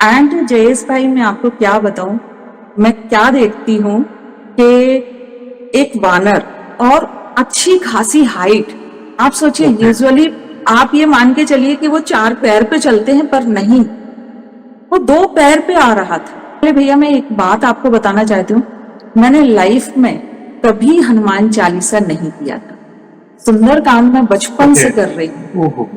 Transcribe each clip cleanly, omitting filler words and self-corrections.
And Jayesh भाई मैं आपको क्या बताऊं, मैं क्या देखती हूँ कि एक वानर और अच्छी खासी हाइट। आप सोचिए ओके। यूजुअली आप ये मान के चलिए कि वो 4 पैर पे चलते हैं, पर नहीं, वो 2 पैर पे आ रहा था। अरे भैया मैं एक बात आपको बताना चाहती हूँ, मैंने लाइफ में कभी हनुमान चालीसा नहीं किया था। सुंदरकांड मैं बचपन ओके। से कर रही हूँ, ओहो।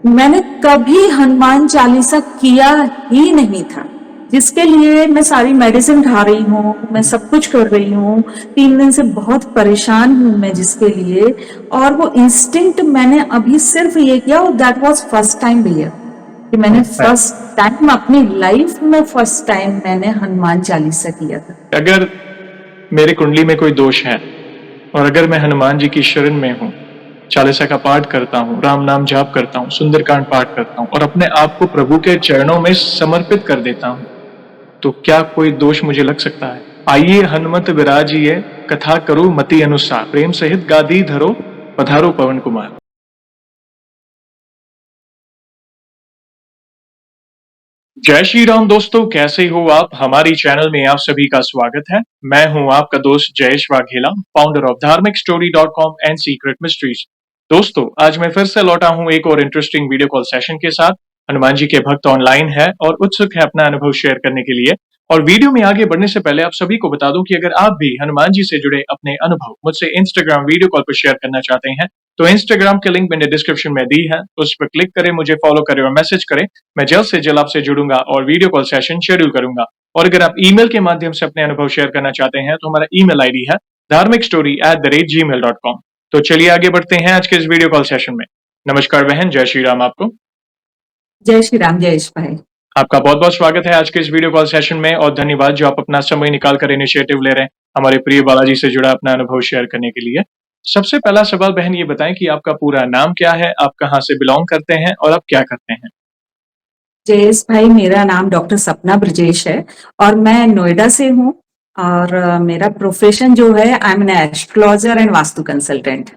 मैंने कभी हनुमान चालीसा किया ही नहीं था, जिसके लिए मैं सारी मेडिसिन खा रही हूँ, मैं सब कुछ कर रही हूँ। 3 दिन से बहुत परेशान हूँ मैं जिसके लिए। और वो इंस्टिंक्ट मैंने अभी सिर्फ ये किया, और दैट वाज फर्स्ट टाइम भैया, कि मैंने परफेक्ट। फर्स्ट टाइम अपनी लाइफ में फर्स्ट टाइम मैंने हनुमान चालीसा किया था। अगर मेरी कुंडली में कोई दोष है और अगर मैं हनुमान जी की शरण में हूँ, चालीसा का पाठ करता हूँ, राम नाम जाप करता हूँ, सुंदरकांड पाठ करता हूँ और अपने आप को प्रभु के चरणों में समर्पित कर देता हूँ, तो क्या कोई दोष मुझे लग सकता है? आइए हनुमत विराजिए, कथा करो मति अनुसार, प्रेम सहित गादी धरो, पधारो पवन कुमार। जय श्री राम दोस्तों, कैसे हो आप? हमारी चैनल में आप सभी का स्वागत है। मैं हूं आपका दोस्त जयेश वाघेला, फाउंडर ऑफ धार्मिक story .com and secret mysteries. दोस्तों, आज मैं फिर से लौटा हूं एक और इंटरेस्टिंग वीडियो कॉल सेशन के साथ। हनुमान जी के भक्त ऑनलाइन है और उत्सुक है अपना अनुभव शेयर करने के लिए। और वीडियो में आगे बढ़ने से पहले आप सभी को बता दूं कि अगर आप भी हनुमान जी से जुड़े अपने अनुभव मुझसे इंस्टाग्राम वीडियो कॉल पर शेयर करना चाहते हैं, तो इंस्टाग्राम की लिंक मैंने डिस्क्रिप्शन में दी है, उस पर क्लिक करें, मुझे फॉलो करें और मैसेज करें। मैं जल्द से जल्द आपसे जुड़ूंगा और वीडियो कॉल सेशन शेड्यूल करूंगा। और अगर आप ईमेल के माध्यम से अपने अनुभव शेयर करना चाहते हैं, तो हमारा ईमेल आईडी है dharmikstory@gmail.com। तो चलिए आगे बढ़ते हैं आज के इस वीडियो कॉल सेशन में। नमस्कार बहन, जय श्री राम आपको। जय श्री राम जयेश भाई। आपका बहुत बहुत स्वागत है आज के इस वीडियो कॉल सेशन में और धन्यवाद जो आप अपना समय निकाल कर इनिशिएटिव ले रहे हैं हमारे प्रिय बालाजी से जुड़ा अपना अनुभव शेयर करने के लिए। सबसे पहला सवाल बहन ये बताएं कि आपका पूरा नाम क्या है, आप कहाँ से बिलोंग करते हैं और आप क्या करते हैं? जयेश भाई मेरा नाम डॉक्टर सपना ब्रजेश है और मैं नोएडा से हूँ। और मेरा प्रोफेशन जो है, I am an astrologer and vastu consultant.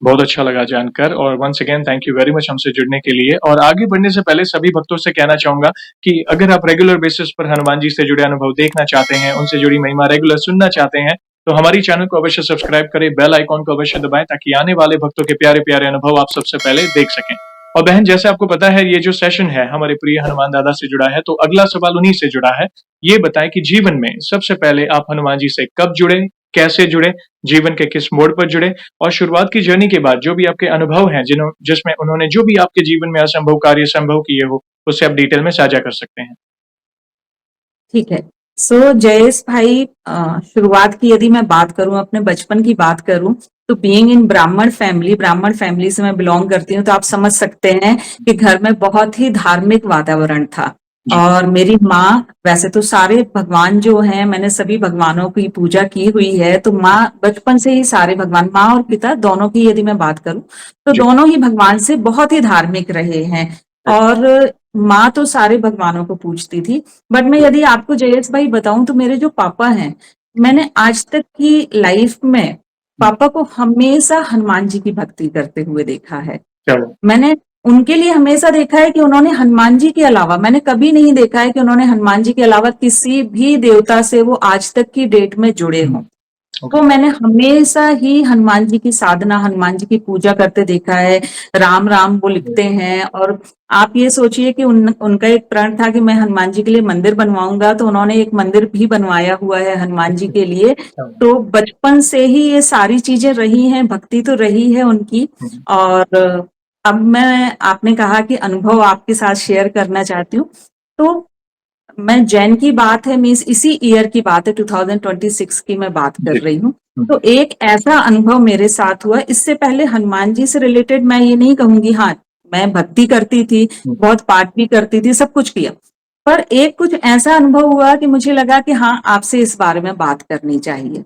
बहुत अच्छा लगा जानकर और once again thank you very much हमसे जुड़ने के लिए। और आगे बढ़ने से पहले सभी भक्तों से कहना चाहूंगा कि अगर आप रेगुलर बेसिस पर हनुमान जी से जुड़े अनुभव देखना चाहते हैं, उनसे जुड़ी महिमा रेगुलर सुनना चाहते हैं, तो हमारी चैनल को अवश्य सब्सक्राइब करें, बेल आइकॉन को अवश्य दबाएं ताकि आने वाले भक्तों के प्यारे प्यारे अनुभव आप सबसे पहले देख सकें। और बहन, जैसे आपको पता है ये जो सेशन है हमारे प्रिय हनुमान दादा से जुड़ा है, तो अगला सवाल उन्हीं से जुड़ा है। ये बताएं कि जीवन में सबसे पहले आप हनुमान जी से कब जुड़े, कैसे जुड़े, जीवन के किस मोड़ पर जुड़े, और शुरुआत की जर्नी के बाद जो भी आपके अनुभव हैं जिसमें उन्होंने जो भी आपके जीवन में असंभव कार्य संभव किए हो, उससे आप डिटेल में साझा कर सकते हैं। ठीक है। सो जयेश भाई, शुरुआत की यदि मैं बात करूं, अपने बचपन की बात करूं, तो बीइंग इन ब्राह्मण फैमिली से मैं बिलोंग करती हूं, तो आप समझ सकते हैं कि घर में बहुत ही धार्मिक वातावरण था। जी। और मेरी माँ, वैसे तो सारे भगवान जो हैं, मैंने सभी भगवानों की पूजा की हुई है, तो माँ बचपन से ही सारे भगवान, माँ और पिता दोनों की यदि मैं बात करूं, तो जी। दोनों ही भगवान से बहुत ही धार्मिक रहे हैं। और माँ तो सारे भगवानों को पूजती थी। बट मैं यदि आपको जयेश भाई बताऊं, तो मेरे जो पापा हैं, मैंने आज तक की लाइफ में पापा को हमेशा हनुमान जी की भक्ति करते हुए देखा है। चलो। मैंने उनके लिए हमेशा देखा है कि उन्होंने हनुमान जी के अलावा, मैंने कभी नहीं देखा है कि उन्होंने हनुमान जी के अलावा किसी भी देवता से वो आज तक की डेट में जुड़े हों। ओके। तो मैंने हमेशा ही हनुमान जी की साधना, हनुमान जी की पूजा करते देखा है। राम राम वो लिखते हैं। और आप ये सोचिए कि उनका एक प्रण था कि मैं हनुमान जी के लिए मंदिर बनवाऊंगा, तो उन्होंने एक मंदिर भी बनवाया हुआ है हनुमान जी के लिए। तो बचपन से ही ये सारी चीजें रही हैं, भक्ति तो रही है उनकी। और अब मैं, आपने कहा कि अनुभव आपके साथ शेयर करना चाहती हूँ, तो मैं जैन की बात है, मीन्स इसी ईयर की बात है, 2026 की मैं बात कर जी। रही हूँ। तो एक ऐसा अनुभव मेरे साथ हुआ। इससे पहले हनुमान जी से रिलेटेड मैं ये नहीं कहूंगी, हाँ मैं भक्ति करती थी, बहुत पाठ भी करती थी, सब कुछ किया। पर एक कुछ ऐसा अनुभव हुआ कि मुझे लगा कि हाँ, आपसे इस बारे में बात करनी चाहिए।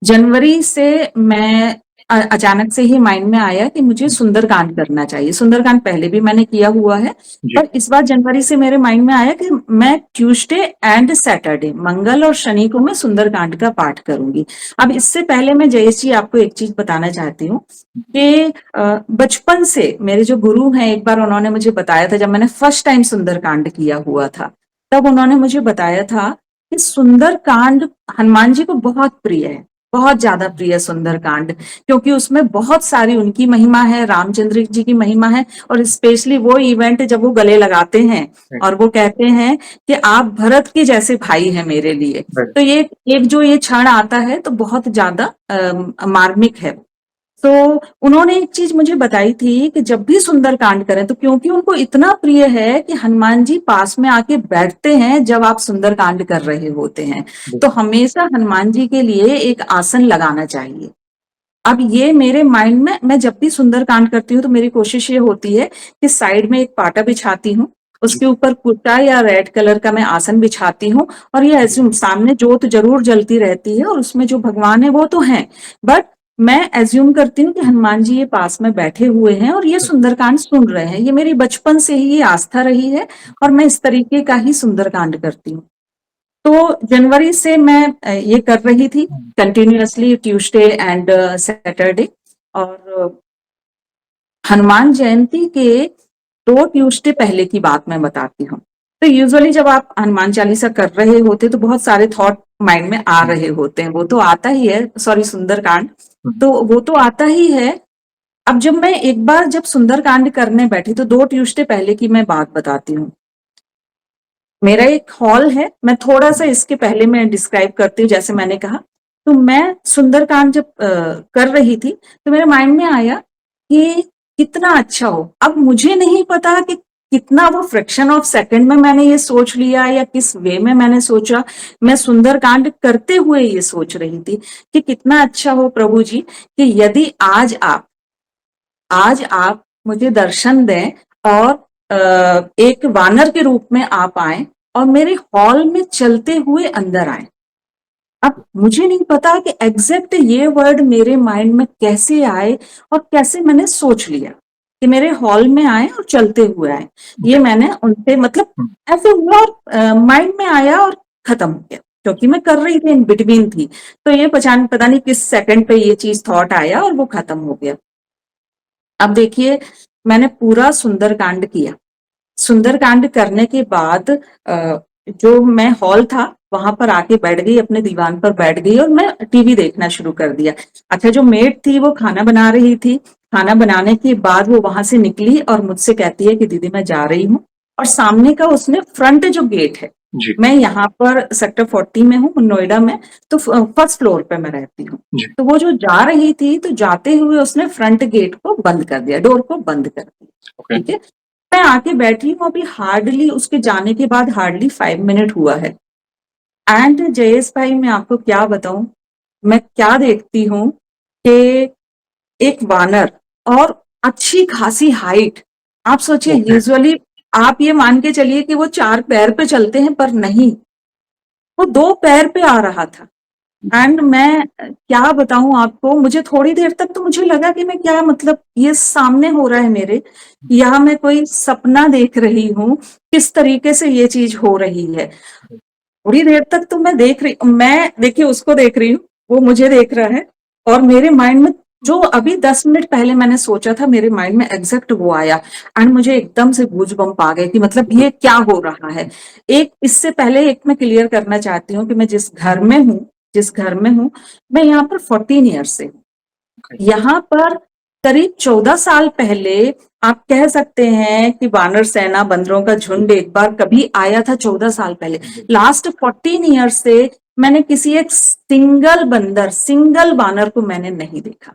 जनवरी से मैं अचानक से ही माइंड में आया कि मुझे सुंदरकांड करना चाहिए। सुंदरकांड पहले भी मैंने किया हुआ है, जी, पर इस बार जनवरी से मेरे माइंड में आया कि मैं ट्यूसडे एंड सैटरडे, मंगल और शनि को मैं सुंदरकांड का पाठ करूंगी। अब इससे पहले मैं जयेश जी आपको एक चीज बताना चाहती हूँ कि बचपन से मेरे जो गुरु हैं, एक बार उन्होंने मुझे बताया था, जब मैंने फर्स्ट टाइम सुंदरकांड किया हुआ था, तब उन्होंने मुझे बताया था कि सुंदरकांड हनुमान जी को बहुत प्रिय है, बहुत ज्यादा प्रिय सुंदरकांड, क्योंकि उसमें बहुत सारी उनकी महिमा है, रामचंद्र जी की महिमा है, और स्पेशली वो इवेंट जब वो गले लगाते हैं और वो कहते हैं कि आप भरत के जैसे भाई हैं मेरे लिए, राइट, तो ये एक जो ये क्षण आता है तो बहुत ज्यादा मार्मिक है। तो उन्होंने एक चीज मुझे बताई थी कि जब भी सुंदरकांड करें, तो क्योंकि उनको इतना प्रिय है कि हनुमान जी पास में आके बैठते हैं जब आप सुंदरकांड कर रहे होते हैं, तो हमेशा हनुमान जी के लिए एक आसन लगाना चाहिए। अब ये मेरे माइंड में, मैं जब भी सुंदरकांड करती हूँ तो मेरी कोशिश ये होती है कि साइड में एक पाटा बिछाती हूँ, जी, उसके ऊपर कुर्ता या रेड कलर का मैं आसन बिछाती हूँ, और ये ऐसे सामने जोत जरूर जलती रहती है और उसमें जो भगवान है वो तो हैं, बट मैं एज्यूम करती हूँ कि हनुमान जी ये पास में बैठे हुए हैं और ये सुंदरकांड सुन रहे हैं। ये मेरी बचपन से ही ये आस्था रही है और मैं इस तरीके का ही सुंदरकांड करती हूँ। तो जनवरी से मैं ये कर रही थी कंटिन्यूअसली, ट्यूसडे एंड सैटरडे। और हनुमान जयंती के 2 ट्यूसडे पहले की बात मैं बताती हूँ। तो यूजुअली जब आप हनुमान चालीसा कर रहे होते तो बहुत सारे थॉट माइंड में आ रहे होते हैं, वो तो आता ही है, सॉरी सुंदरकांड, तो वो तो आता ही है। अब जब मैं एक बार जब सुंदरकांड करने बैठी, तो 2 ट्यूसडे पहले की मैं बात बताती हूँ। मेरा एक हॉल है, मैं थोड़ा सा इसके पहले मैं डिस्क्राइब करती हूँ। जैसे मैंने कहा, तो मैं सुंदरकांड जब कर रही थी, तो मेरे माइंड में आया कि कितना अच्छा हो। अब मुझे नहीं पता कि कितना वो फ्रैक्शन ऑफ सेकंड में मैंने ये सोच लिया या किस वे में मैंने सोचा। मैं सुंदरकांड करते हुए ये सोच रही थी कि कितना अच्छा हो प्रभु जी, कि यदि आज आप मुझे दर्शन दें और एक वानर के रूप में आप आए और मेरे हॉल में चलते हुए अंदर आए। अब मुझे नहीं पता कि एग्जैक्ट ये वर्ड मेरे माइंड में कैसे आए और कैसे मैंने सोच लिया कि मेरे हॉल में आए और चलते हुए आए। ये मैंने उनसे मतलब ऐसे हुआ और माइंड में आया और खत्म हो गया, क्योंकि मैं कर रही थी, इन बिटवीन थी। तो ये पता नहीं किस सेकंड पे ये चीज थॉट आया और वो खत्म हो गया। अब देखिए, मैंने पूरा सुंदरकांड किया। सुंदरकांड करने के बाद जो मैं हॉल था वहां पर आके बैठ गई, अपने दीवान पर बैठ गई और मैं टीवी देखना शुरू कर दिया। अच्छा, जो मेड थी वो खाना बना रही थी। खाना बनाने के बाद वो वहां से निकली और मुझसे कहती है कि दीदी मैं जा रही हूँ। और सामने का उसने फ्रंट जो गेट है, जी, मैं यहाँ पर सेक्टर 40 में हूँ, नोएडा में, तो फर्स्ट फ्लोर पे मैं रहती हूँ। जी, तो वो जो जा रही थी, तो जाते हुए उसने फ्रंट गेट को बंद कर दिया, डोर को बंद कर दिया। ओके, ठीक है, मैं आके बैठी हूँ, अभी हार्डली उसके जाने के बाद हार्डली 5 मिनट हुआ है। एंड जयेश भाई, मैं आपको क्या बताऊं, मैं क्या देखती हूँ कि एक वानर, और अच्छी खासी हाइट। आप सोचिए, ओके, यूजुअली आप ये मान के चलिए कि वो 4 पैर पे चलते हैं, पर नहीं, वो 2 पैर पे आ रहा था। एंड मैं क्या बताऊं आपको, मुझे थोड़ी देर तक तो मुझे लगा कि मैं क्या, मतलब ये सामने हो रहा है मेरे, या मैं कोई सपना देख रही हूँ, किस तरीके से ये चीज हो रही है। थोड़ी देर तक तो मैं देखिए उसको देख रही हूँ, वो मुझे देख रहा है, और मेरे माइंड में जो अभी 10 मिनट पहले मैंने सोचा था, मेरे माइंड में एग्जैक्ट वो आया। एंड मुझे एकदम से गूजबम्प आ गए कि मतलब ये क्या हो रहा है। एक इससे पहले एक मैं क्लियर करना चाहती हूँ कि मैं जिस घर में हूँ, मैं यहाँ पर 14 ईयर से हूँ। ओके, यहाँ पर करीब 14 साल पहले, आप कह सकते हैं कि वानर सेना, बंदरों का झुंड एक बार कभी आया था 14 साल पहले। लास्ट 14 ईयर से मैंने किसी एक सिंगल वानर को मैंने नहीं देखा।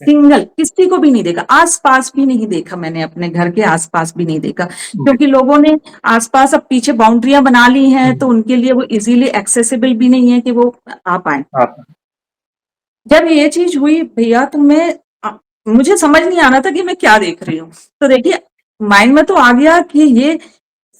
सिंगल किसी को भी नहीं देखा, आसपास भी नहीं देखा, मैंने अपने घर के आसपास भी नहीं देखा, जी, क्योंकि लोगों ने आसपास अब पीछे बाउंड्रियां बना ली हैं, तो उनके लिए वो इजीली एक्सेसिबल भी नहीं है कि वो आ पाए। आप जब ये चीज हुई भैया, तो मुझे समझ नहीं आ रहा था कि मैं क्या देख रही हूँ। तो देखिए, माइंड में तो आ गया कि ये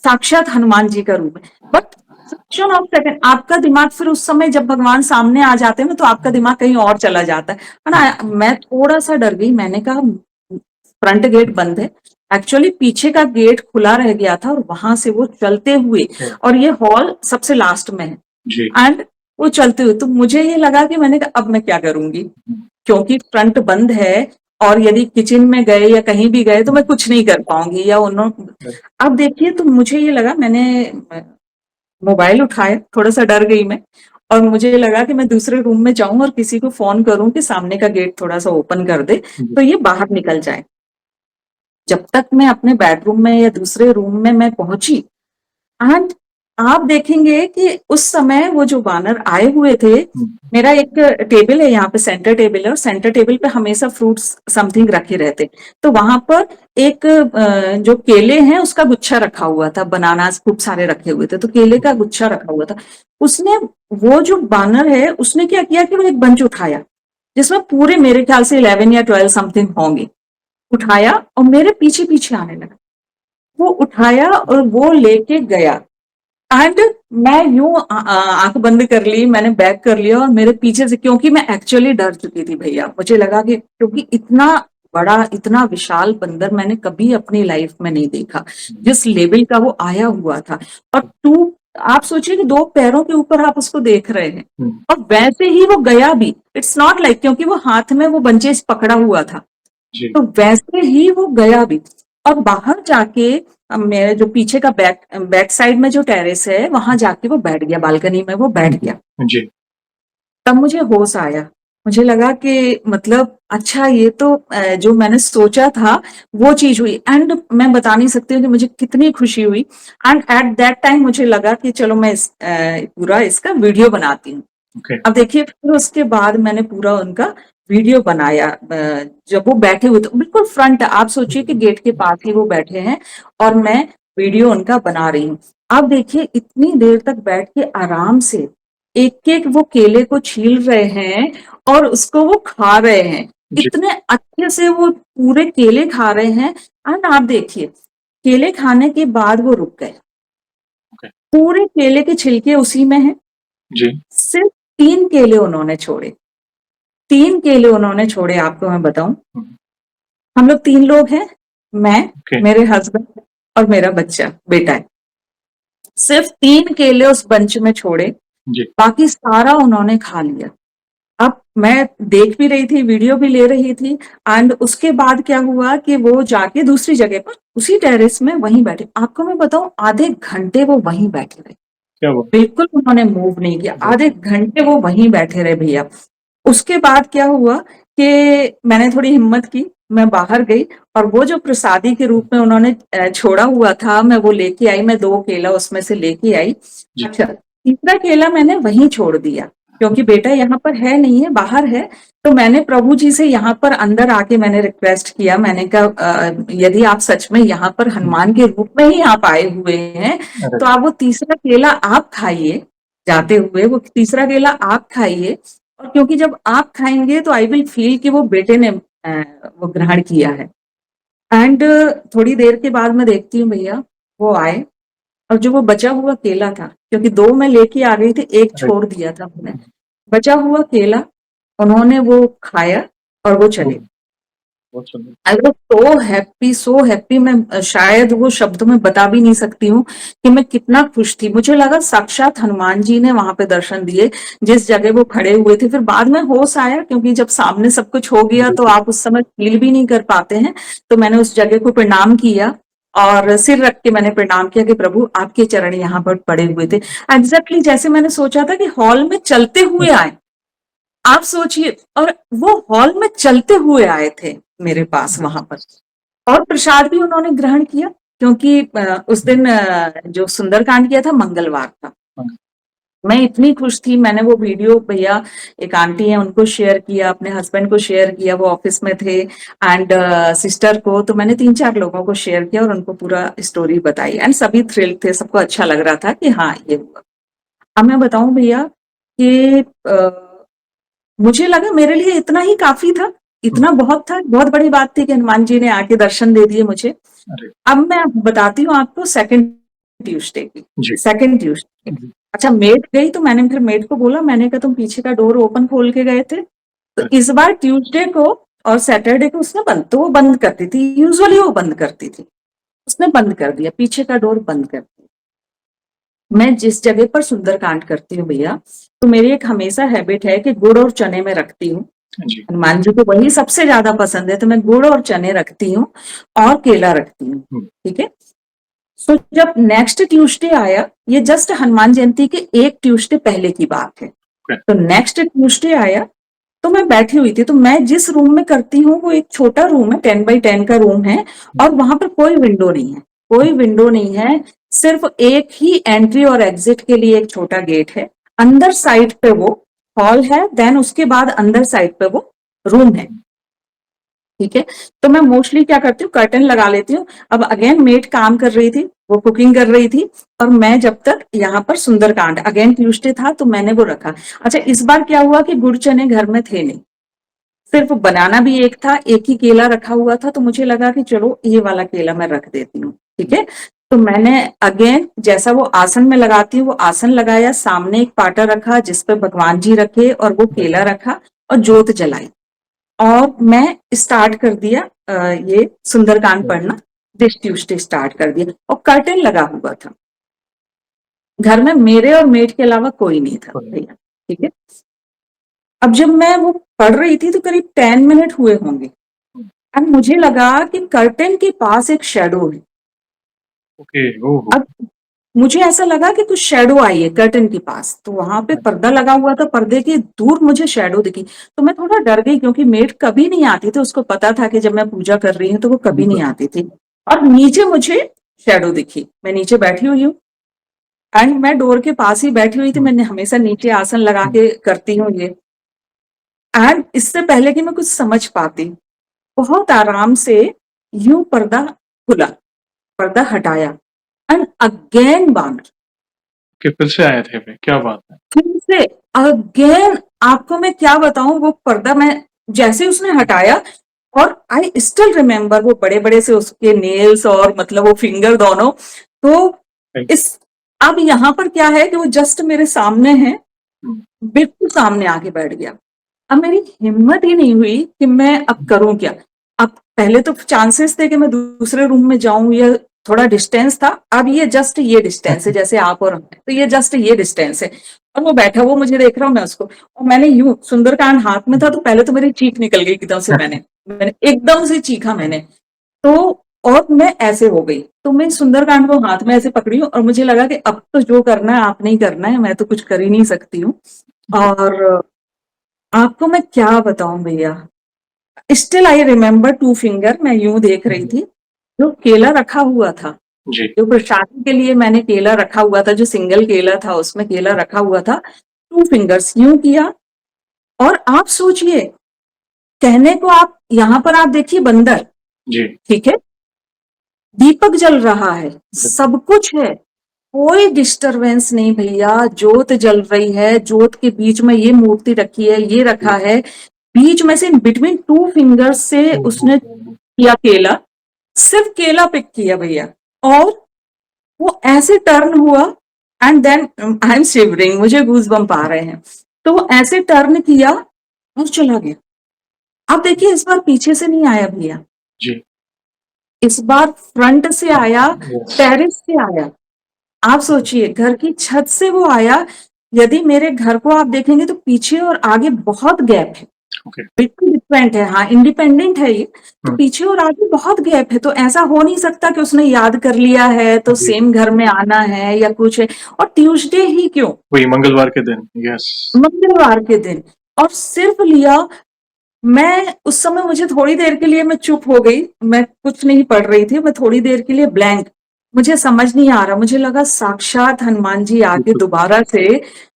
साक्षात हनुमान जी का रूप है, बट फ्रैक्शन ऑफ सेकंड आपका दिमाग फिर उस समय जब भगवान सामने आ जाते हैं ना तो आपका दिमाग कहीं और चला जाता है ना। मैं थोड़ा सा डर गई, मैंने कहा फ्रंट गेट बंद है, एक्चुअली पीछे का गेट खुला रह गया था और वहां से वो चलते हुए, और ये हॉल सबसे लास्ट में है जी। एंड वो चलते हुए, तो मुझे ये लगा कि मैंने कहा अब मैं क्या करूंगी, क्योंकि फ्रंट बंद है और यदि किचन में गए या कहीं भी गए तो मैं कुछ नहीं कर पाऊंगी या उन्होंने। अब देखिए तो मुझे ये लगा, मैंने मोबाइल उठाया, थोड़ा सा डर गई मैं, और मुझे लगा कि मैं दूसरे रूम में जाऊं और किसी को फोन करूं कि सामने का गेट थोड़ा सा ओपन कर दे तो ये बाहर निकल जाए। जब तक मैं अपने बेडरूम में या दूसरे रूम में मैं पहुंची, एंड आप देखेंगे कि उस समय वो जो वानर आए हुए थे, मेरा एक टेबल है यहाँ पे, सेंटर टेबल है, और सेंटर टेबल पे हमेशा फ्रूट्स समथिंग रखे रहते, तो वहां पर एक जो केले हैं उसका गुच्छा रखा हुआ था, बनानास खूब सारे रखे हुए थे, तो केले का गुच्छा रखा हुआ था। उसने, वो जो बानर है उसने क्या किया कि वो एक बंच उठाया जिसमें पूरे मेरे ख्याल से 11 या 12 समथिंग होंगे, उठाया और मेरे पीछे पीछे आने लगा। वो उठाया और वो लेके गया, एंड मैं यूं आंख बंद कर ली, मैंने बैक कर लिया और मेरे पीछे से, क्योंकि मैं एक्चुअली डर चुकी थी भैया, मुझे लगा कि क्योंकि इतना बड़ा इतना विशाल बंदर मैंने कभी अपनी लाइफ में नहीं देखा, जिस लेवल का वो आया हुआ था। और टू, आप सोचिए कि दो पैरों के ऊपर आप उसको देख रहे हैं और वैसे ही वो गया भी, इट्स नॉट लाइक, क्योंकि वो हाथ में वो बंचेस पकड़ा हुआ था, जी। तो वैसे ही वो गया भी। और बाहर जाके मेरे जो पीछे का बैक साइड में जो टेरेस है वहां जाके वो बैठ गया, बालकनी में वो बैठ गया। जी। तब मुझे होश आया, मुझे लगा कि मतलब अच्छा ये तो जो मैंने सोचा था वो चीज हुई, एंड मैं बता नहीं सकती हूँ कि मुझे कितनी खुशी हुई। एंड एट दैट टाइम मुझे लगा कि चलो मैं पूरा इसका वीडियो बनाती हूँ। ओके। अब देखिए फिर उसके बाद मैंने पूरा उनका वीडियो बनाया, जब वो बैठे हुए थे बिल्कुल फ्रंट, आप सोचिए कि गेट के पास ही वो बैठे हैं और मैं वीडियो उनका बना रही हूँ। अब देखिए इतनी देर तक बैठ के आराम से एक एक वो केले को छील रहे हैं और उसको वो खा रहे हैं, जी। इतने अच्छे से वो पूरे केले खा रहे हैं। एंड आप देखिए केले खाने के बाद वो रुक गए, ओके। पूरे केले के छिलके उसी में है, जी। सिर्फ 3 केले उन्होंने छोड़े, 3 केले उन्होंने छोड़े, आपको मैं बताऊं। हम लोग 3 लोग हैं, मैं, ओके। मेरे हस्बैंड और मेरा बच्चा बेटा है। सिर्फ 3 केले उस बंच में छोड़े, जी। बाकी सारा उन्होंने खा लिया। अब मैं देख भी रही थी, वीडियो भी ले रही थी, एंड उसके बाद क्या हुआ कि वो जाके दूसरी जगह पर उसी टेरेस में वहीं बैठे, आपको मैं बताऊं आधे घंटे वो वहीं बैठे रहे, क्या हुआ? बिल्कुल उन्होंने मूव नहीं किया, आधे घंटे वो वहीं बैठे रहे भैया। उसके बाद क्या हुआ कि मैंने थोड़ी हिम्मत की, मैं बाहर गई और वो जो प्रसादी के रूप में उन्होंने छोड़ा हुआ था मैं वो लेके आई, मैं 2 केला उसमें से लेके आई। जी। अच्छा, तीसरा केला मैंने वहीं छोड़ दिया क्योंकि बेटा यहाँ पर है नहीं है, बाहर है, तो मैंने प्रभु जी से यहाँ पर अंदर आके मैंने रिक्वेस्ट किया, मैंने कहा यदि आप सच में यहाँ पर हनुमान के रूप में ही आप आए हुए हैं अरे! तो आप वो तीसरा केला आप खाइए, जाते हुए वो तीसरा केला आप खाइए, और क्योंकि जब आप खाएंगे तो आई विल फील कि वो बेटे ने वो ग्रहण किया है। एंड थोड़ी देर के बाद मैं देखती हूँ भैया वो आए, और जो वो बचा हुआ केला था, क्योंकि 2 मैं लेके आ गई थी, 1 राइट। छोड़ दिया था मैंने, बचा हुआ केला उन्होंने वो खाया और वो चले। बहुत सुंदर। आई वाज सो हैप्पी, मैं शायद वो शब्दों में बता भी नहीं सकती हूँ कि मैं कितना खुश थी। मुझे लगा साक्षात हनुमान जी ने वहां पे दर्शन दिए जिस जगह वो खड़े हुए थे। फिर बाद में होश आया, क्योंकि जब सामने सब कुछ हो गया तो बिल्कुल। आप उस समय फील भी नहीं कर पाते हैं, तो मैंने उस जगह को प्रणाम किया और सिर रख के मैंने प्रणाम किया कि प्रभु आपके चरण यहाँ पर पड़े हुए थे, एग्जैक्टली जैसे मैंने सोचा था कि हॉल में चलते हुए आए। आप सोचिए, और वो हॉल में चलते हुए आए थे मेरे पास वहां पर, और प्रसाद भी उन्होंने ग्रहण किया, क्योंकि उस दिन जो सुंदरकांड किया था मंगलवार था। मैं इतनी खुश थी, मैंने वो वीडियो भैया, एक आंटी है उनको शेयर किया, अपने हस्बैंड को शेयर किया, वो ऑफिस में थे, एंड सिस्टर को, तो मैंने 3-4 लोगों को शेयर किया और उनको पूरा स्टोरी बताई, एंड सभी थ्रिल्ड थे, सबको अच्छा लग रहा था कि हाँ ये हुआ। अब मैं बताऊं भैया कि मुझे लगा मेरे लिए इतना ही काफी था, इतना बहुत था, बहुत बड़ी बात थी कि हनुमान जी ने आके दर्शन दे दिए मुझे। अरे! अब मैं बताती हूँ आपको सेकंड ट्यूसडे की, जी। Second Tuesday. जी। अच्छा मेड गई तो मैंने फिर मेड को बोला, मैंने कहा तुम पीछे का डोर ओपन खोल के गए थे, तो इस बार ट्यूसडे को और सैटरडे को उसने बंद, तो वो बंद करती थी, यूजुअली वो बंद करती थी, उसने बंद कर दिया, पीछे का डोर बंद कर दिया। मैं जिस जगह पर सुंदरकांड करती हूँ भैया, तो मेरी एक हमेशा हैबिट है कि गुड़ और चने में रखती हूँ, जी। हनुमान जी को वही सबसे ज्यादा पसंद है, तो मैं गुड़ और चने रखती हूँ और केला रखती हूँ, ठीक है। सो जब नेक्स्ट ट्यूसडे आया, ये जस्ट हनुमान जयंती के एक ट्यूसडे पहले की बात है, तो नेक्स्ट ट्यूसडे आया तो मैं बैठी हुई थी, तो मैं जिस रूम में करती हूँ वो एक छोटा रूम है, 10x10 का रूम है, और वहां पर कोई विंडो नहीं है, कोई विंडो नहीं है, सिर्फ एक ही एंट्री और एग्जिट के लिए एक छोटा गेट है, अंदर साइड पे वो हॉल है, देन उसके बाद अंदर साइड पे वो रूम है, ठीक है। तो मैं मोस्टली क्या करती हूँ, कर्टन लगा लेती हूँ। अब अगेन मेड काम कर रही थी, वो कुकिंग कर रही थी, और मैं जब तक यहाँ पर सुंदरकांड, अगेन ट्यूसडे था तो मैंने वो रखा। अच्छा इस बार क्या हुआ कि गुड़ चने घर में थे नहीं, सिर्फ बनाना भी एक था, एक ही केला रखा हुआ था, तो मुझे लगा कि चलो ये वाला केला मैं रख देती हूँ, ठीक है। तो मैंने अगेन जैसा वो आसन में लगाती हूँ वो आसन लगाया, सामने एक पाटा रखा जिसपे भगवान जी रखे और वो केला रखा और जोत जलाई, और मैं स्टार्ट कर दिया ये सुंदरकांड पढ़ना, दिस ट्यूसडे स्टार्ट कर दिया, और कर्टेन लगा हुआ था, घर में मेरे और मेड के अलावा कोई नहीं था भैया, ठीक है। अब जब मैं वो पढ़ रही थी तो करीब 10 मिनट हुए होंगे, अब मुझे लगा कि कर्टेन के पास एक शेडो है। ओके। ओह। अब मुझे ऐसा लगा कि कुछ शेडो आई है कर्टेन के पास, तो वहां पे पर्दा लगा हुआ था, पर्दे के दूर मुझे शेडो दिखी, तो मैं थोड़ा डर गई, क्योंकि मेड कभी नहीं आती थी, उसको पता था कि जब मैं पूजा कर रही हूँ तो वो कभी नहीं आती थी, और नीचे मुझे शेडो दिखी, मैं नीचे बैठी हुई हूँ, एंड मैं डोर के पास ही बैठी हुई थी, मैंने हमेशा नीचे आसन लगा के करती हूँ ये, एंड इससे पहले कि मैं कुछ समझ पाती, बहुत आराम से यूं पर्दा खुला, पर्दा हटाया, एंड अगेन बानर, कि फिर से आए थे वे, क्या बात है। फिर से अगेन, आपको मैं क्या बताऊं, वो पर्दा मैं जैसे उसने हटाया, और आई स्टिल रिमेम्बर वो बड़े बड़े से उसके नेल्स और मतलब वो फिंगर दोनों, तो इस, अब यहाँ पर क्या है कि वो जस्ट मेरे सामने है, बिल्कुल सामने आके बैठ गया। अब मेरी हिम्मत ही नहीं हुई कि मैं अब करूं क्या। अब पहले तो चांसेस थे कि मैं दूसरे रूम में जाऊं, या थोड़ा डिस्टेंस था, अब ये जस्ट ये डिस्टेंस है, जैसे आप और हम, तो ये जस्ट ये डिस्टेंस है, और वो बैठा, वो मुझे देख रहा हूं, मैं उसको, और मैंने यूं सुंदरकांड हाथ में था, तो पहले तो मेरी चीख निकल गई एकदम से, मैंने मैंने एकदम से चीखा मैंने, तो और मैं ऐसे हो गई, तो मैं सुंदरकांड को हाथ में ऐसे पकड़ी हूँ, और मुझे लगा कि अब तो जो करना है आपने ही करना है, मैं तो कुछ कर ही नहीं सकती हूँ। और आपको मैं क्या बताऊं भैया, still I remember two finger, मैं यूं देख रही थी, जो केला रखा हुआ था, जी। जो प्रसाद के लिए मैंने केला रखा हुआ था, जो सिंगल केला था उसमें केला रखा हुआ था, टू फिंगर्स यूं किया, और आप सोचिए, कहने को आप यहाँ पर आप देखिए बंदर, जी। ठीक है, दीपक जल रहा है, सब कुछ है, कोई डिस्टरबेंस नहीं भैया, जोत जल रही है, जोत के बीच में ये मूर्ति रखी है, ये रखा है, बीच में से बिटवीन टू फिंगर्स से उसने किया केला, सिर्फ केला पिक किया भैया, और वो ऐसे टर्न हुआ, and then I am shivering, मुझे गूज़बम्प आ रहे हैं, तो वो ऐसे टर्न किया और चला गया। अब देखिए इस बार पीछे से नहीं आया भैया, जी। इस बार फ्रंट से आया, यस। टेरेस से आया, आप सोचिए घर की छत से वो आया। यदि मेरे घर को आप देखेंगे तो पीछे और आगे बहुत गैप है, ओके। बिल्कुल डिफरेंट है, हाँ इंडिपेंडेंट है ये, तो पीछे और आगे बहुत गैप है, तो ऐसा हो नहीं सकता कि उसने याद कर लिया है तो जी। सेम घर में आना है या कुछ है, और ट्यूसडे ही क्यों, वही मंगलवार के दिन। यस। मंगलवार के दिन, और सिर्फ लिया। मैं उस समय, मुझे थोड़ी देर के लिए मैं चुप हो गई, मैं कुछ नहीं पढ़ रही थी, मैं थोड़ी देर के लिए ब्लैंक, मुझे समझ नहीं आ रहा, मुझे लगा साक्षात हनुमान जी आके दोबारा से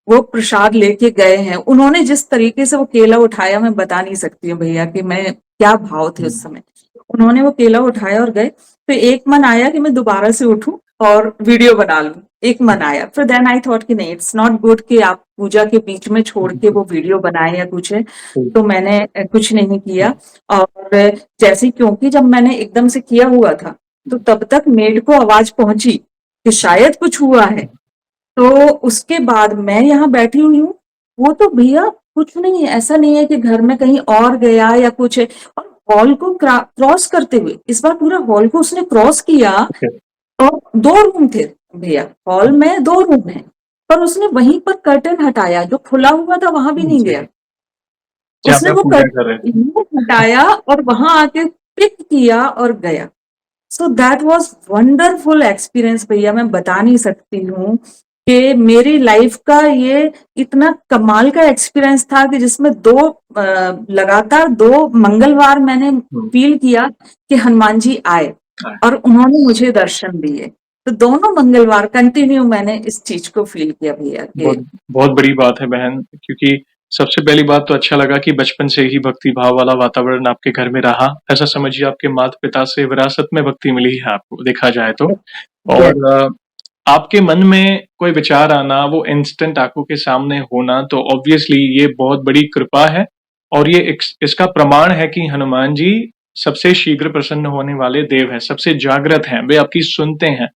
वो प्रसाद लेके गए हैं, उन्होंने जिस तरीके से वो केला उठाया, मैं बता नहीं सकती हूँ भैया कि मैं क्या भाव थे उस समय, उन्होंने वो केला उठाया और गए, तो एक मन आया कि मैं दोबारा से उठूं और वीडियो बना लूं, एक मन आया, फिर देन आई थॉट कि नहीं, इट्स नॉट गुड कि आप पूजा के बीच में छोड़ के वो वीडियो बनाए या कुछ है, तो मैंने कुछ नहीं किया। और जैसे क्योंकि जब मैंने एकदम से किया हुआ था, तो तब तक मेड को आवाज पहुंची कि शायद कुछ हुआ है। तो उसके बाद मैं यहाँ बैठी हुई हूँ, वो तो भैया कुछ नहीं है, ऐसा नहीं है कि घर में कहीं और गया या कुछ है। और हॉल को क्रॉस करते हुए, इस बार पूरा हॉल को उसने क्रॉस किया, ओके। और 2 रूम थे भैया, हॉल में 2 रूम हैं, पर उसने वहीं पर कर्टेन हटाया, जो खुला हुआ था वहां भी नहीं जी, गया। जहाँ उसने पे आप वो पूजा कर रहे थे। कर्टेन हटाया और वहां आके पिक किया और गया। So that was wonderful experience भैया, मैं बता नहीं सकती हूँ कि मेरी लाइफ का ये इतना कमाल का एक्सपीरियंस था कि जिसमें लगातार 2 मंगलवार मैंने हुँ, फील किया कि हनुमान जी आए हाँ, और उन्होंने मुझे दर्शन दिए। तो दोनों मंगलवार कंटिन्यू मैंने इस चीज को फील किया भैया कि बहुत बहुत बड़ी बात है बहन, क्योंकि सबसे पहली बात तो अच्छा लगा कि बचपन से ही भक्ति भाव वाला वातावरण आपके घर में रहा। ऐसा समझिए आपके माता-पिता से विरासत में भक्ति मिली है आपको, देखा जाए तो। और आपके मन में कोई विचार आना, वो इंस्टेंट आँखों के सामने होना, तो ऑब्वियसली ये बहुत बड़ी कृपा है और ये इसका प्रमाण है कि हनुमान जी सबसे शीघ्र प्रसन्न होने वाले देव हैं, सबसे जागृत हैं, वे आपकी सुनते हैं।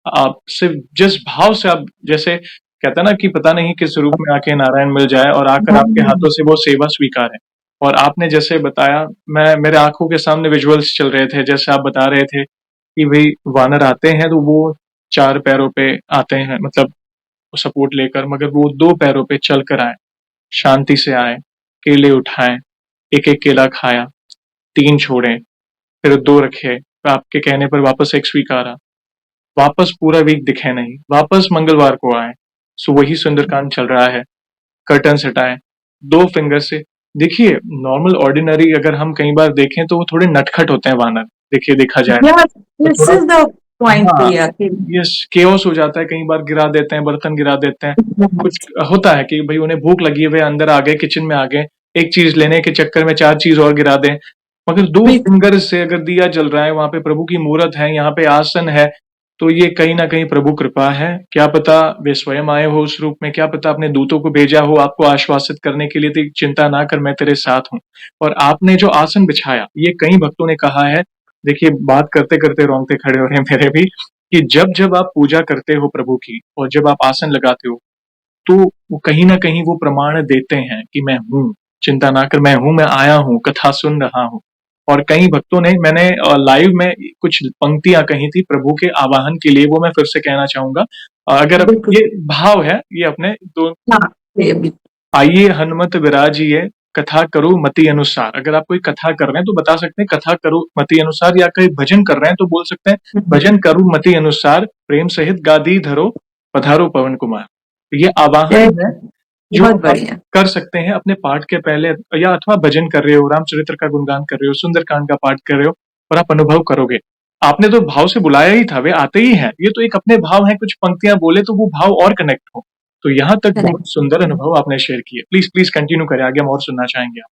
आप सिर्फ जिस भाव से आप जैसे कहते हैं ना कि पता नहीं किस रूप में आके नारायण मिल जाए और आकर आपके हाथों से वो सेवा स्वीकार है। और आपने जैसे बताया, मैं मेरे आंखों के सामने विजुअल्स चल रहे थे, जैसे आप बता रहे थे कि भाई वानर आते हैं तो वो 4 पैरों पे आते हैं, मतलब सपोर्ट लेकर, मगर वो 2 पैरों पे चल कर आए, शांति से आए, केले उठाए, एक-एक केला खाया, 3 छोड़े, फिर 2 रखे, फिर आपके कहने पर वापस 1 स्वीकारा, वापस पूरा वीक दिखे नहीं, वापस मंगलवार को आए। सो वही सुंदरकांड चल रहा है, कर्टन्स हटाए, 2 फिंगर से। देखिए, नॉर्मल ऑर्डिनरी अगर हम कई बार देखें तो वो थोड़े नटखट होते हैं वानर, देखिए देखा जाए तो दिस थोड़ा। इज द पॉइंट हाँ, भैया कि यस, केओस हो जाता है, कई बार गिरा देते हैं, बर्तन गिरा देते हैं। कुछ होता है कि भई उन्हें भूख लगी है, वे अंदर आ गए, किचन में आ गए, एक चीज़ लेने के चक्कर में 4 चीज़ और गिरा दें। मगर 2 बिल्कुल फिंगर से अगर दिया जल रहा है, वहाँ पे प्रभु की मूरत है, यहाँ पे आसन है, तो ये कहीं न कहीं प्रभु कृपा है। क्या पता वे स्वयं आए हो उस रूप में, क्या पता अपने दूतों को भेजा हो आपको आश्वासित करने के लिए, तो चिंता ना कर, मैं तेरे साथ हूँ। और आपने जो आसन बिछाया, ये कई भक्तों ने कहा है, देखिए बात करते-करते रोंगटे खड़े हो रहे हैं मेरे भी, कि जब-जब आप पूजा करते हो प्रभु की और जब आप आसन लगाते हो, तो वो कहीं न कहीं वो प्रमाण देते हैं कि मैं हूँ, चिंता ना कर, मैं हूँ, मैं आया हूँ, कथा सुन रहा हूँ। और कई भक्तों ने, मैंने लाइव में कुछ पंक्तियाँ कही थी प्रभु के आवाहन के लिए, वो मैं फिर से कहना चाहूँगा। अगर बिल्कुल। ये भाव है, ये अपने दो, हाँ भैया बिल्कुल। आइए हनुमत विराजिए, कथा करो मति अनुसार। अगर आप कोई कथा कर रहे हैं तो बता सकते हैं कथा करो मति अनुसार, या कोई भजन कर रहे हैं तो बोल सकते हैं भजन करो मति अनुसार, प्रेम सहित गादी धरो, पधारो पवन कुमार। तो ये आवाहन है जो बहुत आप बढ़िया। कर सकते हैं अपने पाठ के पहले, या अथवा भजन कर रहे हो, रामचरित्र का गुणगान कर रहे हो, सुंदरकांड का पाठ कर रहे हो, और आप अनुभव करोगे। आपने तो भाव से बुलाया ही था, वे आते ही हैं। ये तो एक अपने भाव है, कुछ पंक्तियाँ बोले तो वो भाव और कनेक्ट हो। तो यहाँ तक बहुत सुंदर करेक्ट। अनुभव आपने शेयर किए। प्लीज़, प्लीज़ कंटिन्यू करें, आगे हम और सुनना चाहेंगे आप।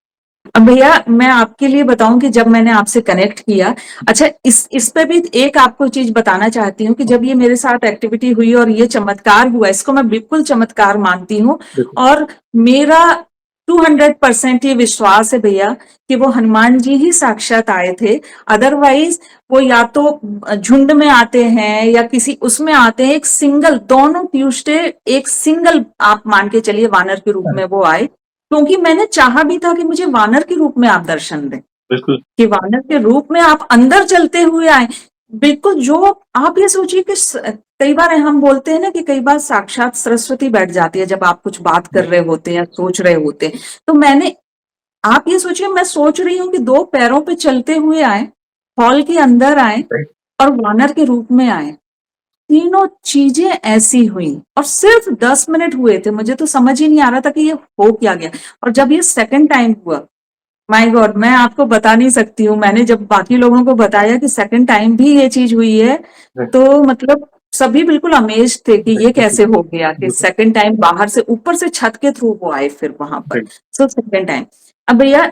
अब भैया मैं आपके लिए बताऊं कि जब मैंने आपसे कनेक्ट किया, अच्छा इस पे भी एक आपको चीज बताना चाहती हूँ कि जब ये मेरे साथ एक्टिविटी हुई और ये चमत्कार हुआ, इसको मैं बिल्कुल चमत्कार मानती हूँ। बिल्कुल, और मेरा 200% ये विश्वास है भैया कि वो हनुमान जी ही साक्षात आए थे। अदरवाइज वो या तो झुंड में आते हैं या किसी उसमें आते हैं, एक सिंगल, दोनों ट्यूसडे एक सिंगल आप मान के चलिए वानर के रूप में वो आए। क्योंकि मैंने चाहा भी था कि मुझे वानर के रूप में आप दर्शन दें, बिल्कुल, कि वानर के रूप में आप अंदर चलते हुए आए। बिल्कुल, जो आप ये सोचिए कि कई बार हम बोलते हैं ना कि कई बार साक्षात सरस्वती बैठ जाती है जब आप कुछ बात कर राइट, रहे होते हैं या सोच रहे होते हैं। तो मैंने, आप ये सोचिए, मैं सोच रही हूँ कि 2 पैरों पे चलते हुए आए, हॉल के अंदर आए राइट, और वानर के रूप में आए। तीनों चीजें ऐसी हुई और सिर्फ 10 मिनट हुए थे। मुझे तो समझ ही नहीं आ रहा था कि ये हो क्या गया। और जब ये सेकंड टाइम हुआ, माय गॉड, मैं आपको बता नहीं सकती हूँ। मैंने जब बाकी लोगों को बताया कि सेकंड टाइम भी ये चीज हुई है, राइट, तो मतलब सभी बिल्कुल अमेज थे कि ये बिल्कुल, कैसे हो गया कि बिल्कुल, सेकंड टाइम बाहर से, ऊपर से छत के थ्रू वो आए फिर वहां पर। Right, so second time. अब भैया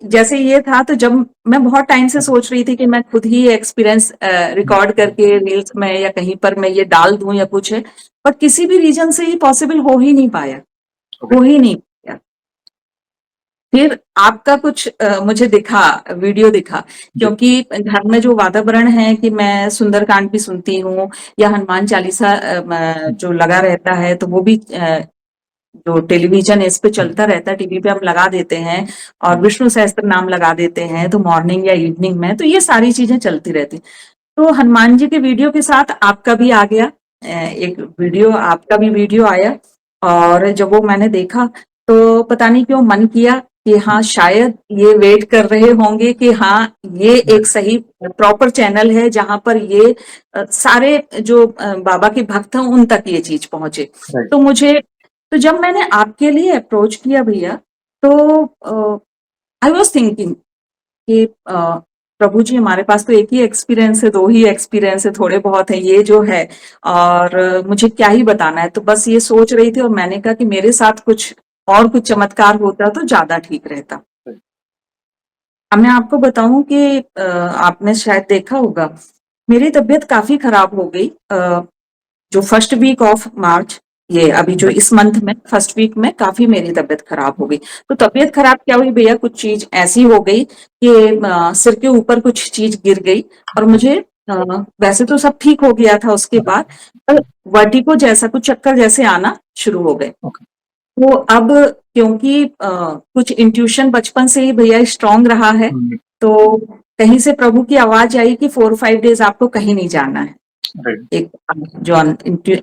जैसे ये था, तो जब मैं बहुत टाइम से सोच रही थी कि मैं खुद ही एक्सपीरियंस रिकॉर्ड करके रील्स में या कहीं पर मैं ये डाल दूं या कुछ है, पर किसी भी रीजन से ये पॉसिबल हो ही नहीं पाया, ओके, हो ही नहीं पाया। फिर आपका कुछ मुझे दिखा, वीडियो दिखा, जी। क्योंकि घर में जो वातावरण है कि मैं सुंदरकांड भी सुनती हूँ या हनुमान चालीसा हुँ, जो लगा रहता है, तो वो भी जो टेलीविजन है इस पे हुँ, चलता रहता है, टीवी पे हम लगा देते हैं और हुँ, विष्णु सहस्त्र नाम लगा देते हैं, तो मॉर्निंग या इवनिंग में तो ये सारी चीजें चलती रहती। तो हनुमान जी के वीडियो के साथ आपका भी आ गया, एक वीडियो, आपका भी वीडियो आया, और जब वो मैंने देखा तो पता नहीं क्यों मन किया कि हुँ, हाँ, शायद ये वेट कर रहे होंगे कि हाँ, ये एक राइट, सही प्रॉपर चैनल है जहां पर ये सारे जो बाबा के भक्त हैं उन तक ये चीज पहुंचे। राइट, तो मुझे, तो जब मैंने आपके लिए अप्रोच किया भैया, तो आई वॉज थिंकिंग कि प्रभु जी, हमारे पास तो एक ही एक्सपीरियंस है, दो ही एक्सपीरियंस है, थोड़े बहुत है ये जो है, और मुझे क्या ही बताना है। तो बस ये सोच रही थी और मैंने कहा कि मेरे साथ कुछ और कुछ चमत्कार होता तो ज्यादा ठीक रहता। राइट, अब मैं आपको बताऊं कि आपने शायद देखा होगा, मेरी तबीयत काफी खराब हो गई, जो फर्स्ट वीक ऑफ मार्च, ये अभी जो राइट, इस मंथ में फर्स्ट वीक में काफी मेरी तबीयत खराब हो गई। तो तबीयत खराब क्या हुई भैया, कुछ चीज ऐसी हो गई कि सिर के ऊपर कुछ चीज गिर गई, और ओके, मुझे वैसे तो सब ठीक हो गया था उसके राइट, बाद, पर वर्टिगो जैसा, कुछ चक्कर जैसे आना शुरू हो गए। ओके, तो अब क्योंकि कुछ इंट्यूशन बचपन से ही भैया स्ट्रांग रहा है, हुँ, तो कहीं से प्रभु की आवाज आई कि 4-5 डेज आपको कहीं नहीं जाना है। राइट, एक जो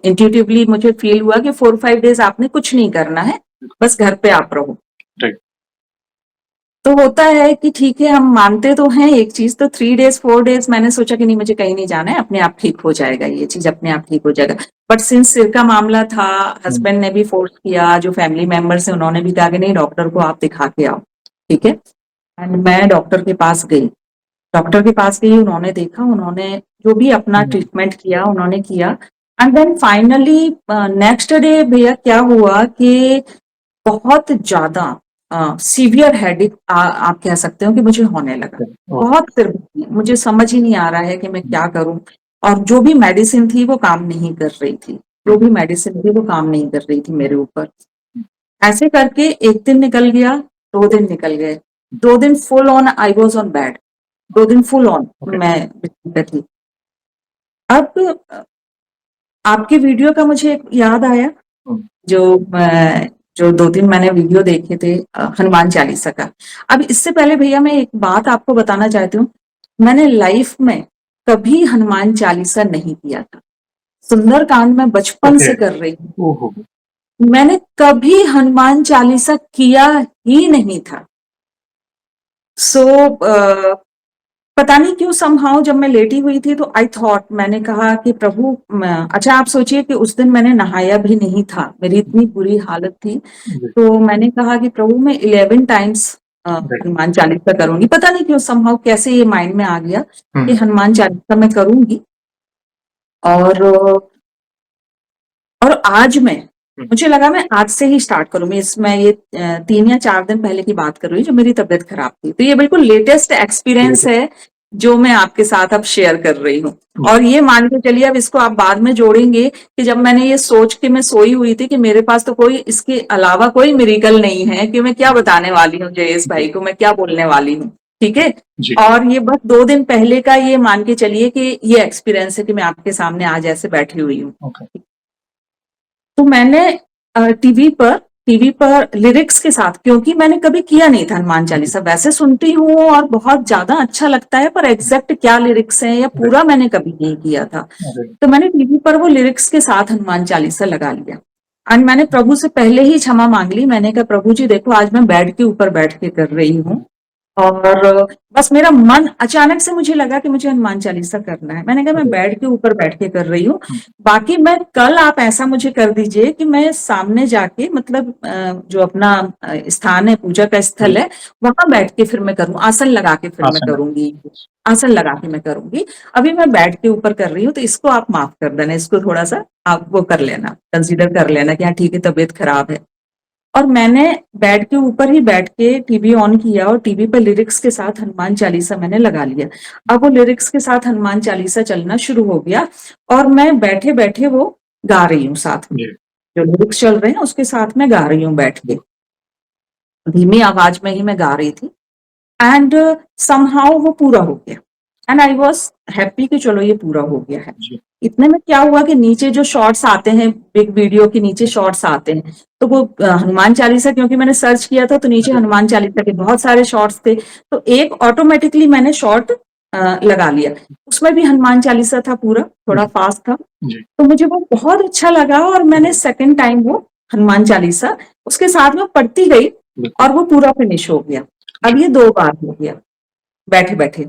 इंट्यूटिवली मुझे फील हुआ कि 4-5 डेज आपने कुछ नहीं करना है, बस घर पे आप रहो। राइट, तो होता है कि ठीक है, हम मानते तो हैं एक चीज, तो 3 डेज 4 डेज मैंने सोचा कि नहीं, मुझे कहीं नहीं जाना है, अपने आप ठीक हो जाएगा, ये चीज अपने आप ठीक हो जाएगा। बट सिंस सिर का मामला था, हुँ, हस्बैंड ने भी फोर्स किया, जो फैमिली मेंबर्स हैं उन्होंने भी कहा कि नहीं, डॉक्टर को आप दिखा के आओ, ठीक है। एंड मैं डॉक्टर के पास गई, डॉक्टर के पास गई, उन्होंने देखा, उन्होंने जो भी अपना हुँ, ट्रीटमेंट किया उन्होंने किया। And then finally next day भैया क्या हुआ कि बहुत ज्यादा सीवियर हेडेक आप कह सकते हो कि मुझे होने लगा। राइट, ओके, बहुत सिर दुखी, मुझे समझ ही नहीं आ रहा है कि मैं हुँ, क्या करूं, और जो भी मेडिसिन थी वो काम नहीं कर रही थी, जो हुँ, भी मेडिसिन थी वो काम नहीं कर रही थी मेरे ऊपर। हुँ, ऐसे करके एक दिन निकल गया, 2 दिन निकल गए, 2 दिन full on I was on bed, 2 दिन फुल ऑन ओके, मैं बिस्तर पे थी। अब आपके वीडियो का मुझे एक याद आया, हुँ, जो जो 2 दिन मैंने वीडियो देखे थे हनुमान चालीसा का। अब इससे पहले भैया मैं एक बात आपको बताना चाहती हूँ, मैंने लाइफ में कभी हनुमान चालीसा नहीं किया था। सुंदरकांड मैं बचपन ओके, से कर रही हूँ, ओहो! मैंने कभी हनुमान चालीसा किया ही नहीं था। सो पता नहीं क्यों समहाउ जब मैं लेटी हुई थी तो आई थॉट, मैंने कहा कि प्रभु, अच्छा आप सोचिए कि उस दिन मैंने नहाया भी नहीं था, मेरी इतनी बुरी हालत थी। जी, तो मैंने कहा कि प्रभु, मैं 11 टाइम्स राइट, हनुमान चालीसा करूंगी, पता नहीं क्यों समहाउ कैसे ये माइंड में आ गया कि हुँ, हनुमान चालीसा मैं करूंगी। और आज मैं, हुँ, मुझे लगा मैं आज से ही स्टार्ट करूँ, मैं इसमें ये 3 या 4 दिन पहले की बात कर रही हूँ जब मेरी तबीयत खराब थी, तो ये बिल्कुल लेटेस्ट एक्सपीरियंस लेटेस्ट है जो मैं आपके साथ अब शेयर कर रही हूँ। जी, और ये मान के चलिए, अब इसको आप बाद में जोड़ेंगे कि जब मैंने ये सोच के मैं सोई हुई थी कि मेरे पास तो कोई इसके अलावा कोई मिरेकल नहीं है, कि मैं क्या बताने वाली हूँ जयेश जी, भाई को, मैं क्या बोलने वाली हूँ, ठीक है। जी, और ये बस 2 दिन पहले का ये मान के चलिए कि ये एक्सपीरियंस है कि मैं आपके सामने आज ऐसे बैठी हुई हूँ। ओके, तो मैंने टीवी पर लिरिक्स के साथ, क्योंकि मैंने कभी किया नहीं था हनुमान जी, चालीसा, वैसे सुनती हूँ और बहुत ज्यादा अच्छा लगता है, पर एग्जैक्ट क्या लिरिक्स हैं या राइट, पूरा मैंने कभी नहीं किया था। राइट, तो मैंने टीवी पर वो लिरिक्स के साथ हनुमान चालीसा लगा लिया, और मैंने प्रभु से पहले ही क्षमा मांग ली। मैंने कहा, प्रभु जी देखो, आज मैं बेड के ऊपर बैठ के कर रही हूँ, और बस मेरा मन अचानक से, मुझे लगा कि मुझे हनुमान चालीसा करना है, मैंने कहा मैं राइट, बेड के ऊपर बैठ के कर रही हूँ। हुँ, बाकी मैं कल, आप ऐसा मुझे कर दीजिए कि मैं सामने जाके, मतलब जो अपना स्थान है, पूजा का स्थल जी, है, वहां बैठ के फिर मैं करूँ, आसन लगा के फिर मैं आसन लगा, करूंगी, आसन लगा के मैं करूंगी। अभी मैं बेड के ऊपर कर रही हूँ, तो इसको आप माफ कर देना, इसको थोड़ा सा आप वो कर लेना, कंसीडर कर लेना कि हाँ ठीक है, तबीयत खराब है। और मैंने बेड के ऊपर ही बैठ के टीवी ऑन किया, और टीवी पे लिरिक्स के साथ हनुमान चालीसा मैंने लगा लिया। अब वो लिरिक्स के साथ हनुमान चालीसा चलना शुरू हो गया, और मैं बैठे बैठे वो गा रही हूँ साथ में, जी, जो लिरिक्स चल रहे हैं उसके साथ मैं गा रही हूँ बैठ जी, के। धीमी आवाज में ही मैं गा रही थी एंड समहाउ वो पूरा हो गया एंड आई वाज हैप्पी कि चलो ये पूरा हो गया है। जी, इतने में क्या हुआ कि नीचे जो शॉर्ट्स आते हैं, बिग वीडियो के नीचे शॉर्ट्स आते हैं, तो वो हनुमान चालीसा, क्योंकि मैंने सर्च किया था तो नीचे अरे! हनुमान चालीसा के बहुत सारे शॉर्ट्स थे, तो एक ऑटोमेटिकली मैंने शॉर्ट लगा लिया। उसमें भी हनुमान चालीसा था पूरा, थोड़ा जी, फास्ट था, जी, तो मुझे वो बहुत अच्छा लगा और मैंने सेकंड टाइम वो हनुमान चालीसा उसके साथ में पढ़ती गई बिल्कुल, और वो पूरा फिनिश हो गया। जी, अब ये 2 बार हो गया, बैठे-बैठे।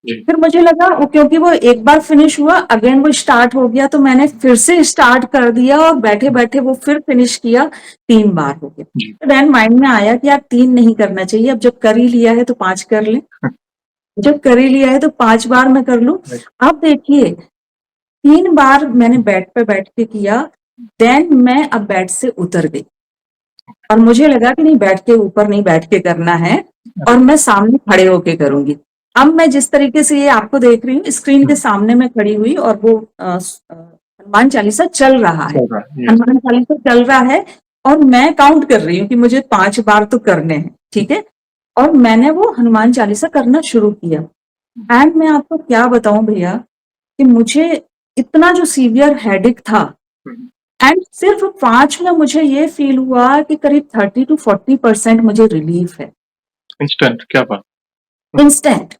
जी, फिर मुझे लगा वो, क्योंकि वो एक बार फिनिश हुआ, अगेन वो स्टार्ट हो गया, तो मैंने फिर से स्टार्ट कर दिया और बैठे-बैठे वो फिर फिनिश किया, 3 बार हो गया। जी, तो देन माइंड में आया कि यार 3 नहीं करना चाहिए, अब जब कर ही लिया है तो 5 कर लें। जब कर ही लिया है तो 5 बार मैं कर लूँ। राइट, अब देखिए 3 बार मैंने बेड पे बैठ के किया, देन मैं अब बेड से उतर गई और मुझे लगा कि नहीं, बेड के ऊपर नहीं बैठ के करना है अरे! और मैं सामने खड़े होके करूँगी। अब मैं जिस तरीके से ये आपको देख रही हूँ, स्क्रीन के हुँ, सामने मैं खड़ी हुई और वो हनुमान चालीसा चल रहा है। चल रहा है, यस, हनुमान चालीसा चल रहा है और मैं काउंट कर रही हूँ कि मुझे 5 बार तो करने हैं, ठीक है? और मैंने वो हनुमान चालीसा करना शुरू किया एंड मैं आपको क्या बताऊँ भैया कि मुझे इतना जो सीवियर हेडेक था हुँ, एंड सिर्फ 5 में मुझे ये फ़ील हुआ कि करीब 30 टू 40% मुझे रिलीफ़ है। इंस्टेंट क्या बात! हुँ, इंस्टेंट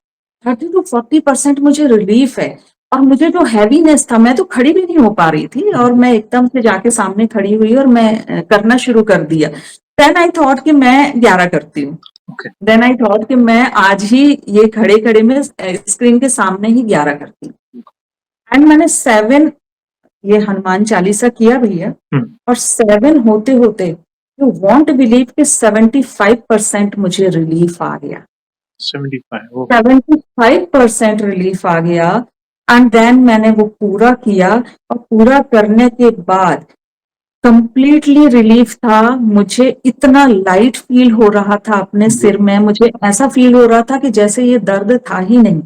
30 टू 40% मुझे रिलीफ़ है और मुझे जो हेवीनेस था, मैं तो खड़ी भी नहीं हो पा रही थी और जी, मैं एकदम से जाके सामने खड़ी हुई और मैं करना शुरू कर दिया। देन आई थॉट कि मैं 11 करती हूँ। ओके, देन आई थॉट कि मैं आज ही ये खड़े-खड़े में स्क्रीन के सामने ही 11 करती हूँ एंड मैंने 7 ये हनुमान चालीसा किया भैया हुँ, और 7 होते-होते यू वोंट बिलीव कि 75% मुझे रिलीफ आ गया। 75 ओह! 75% रिलीफ आ गया एंड देन मैंने वो पूरा किया और पूरा करने के बाद कंप्लीटली रिलीफ था। मुझे इतना लाइट फील हो रहा था अपने जी, सिर में, मुझे ऐसा फील हो रहा था कि जैसे ये दर्द था ही नहीं।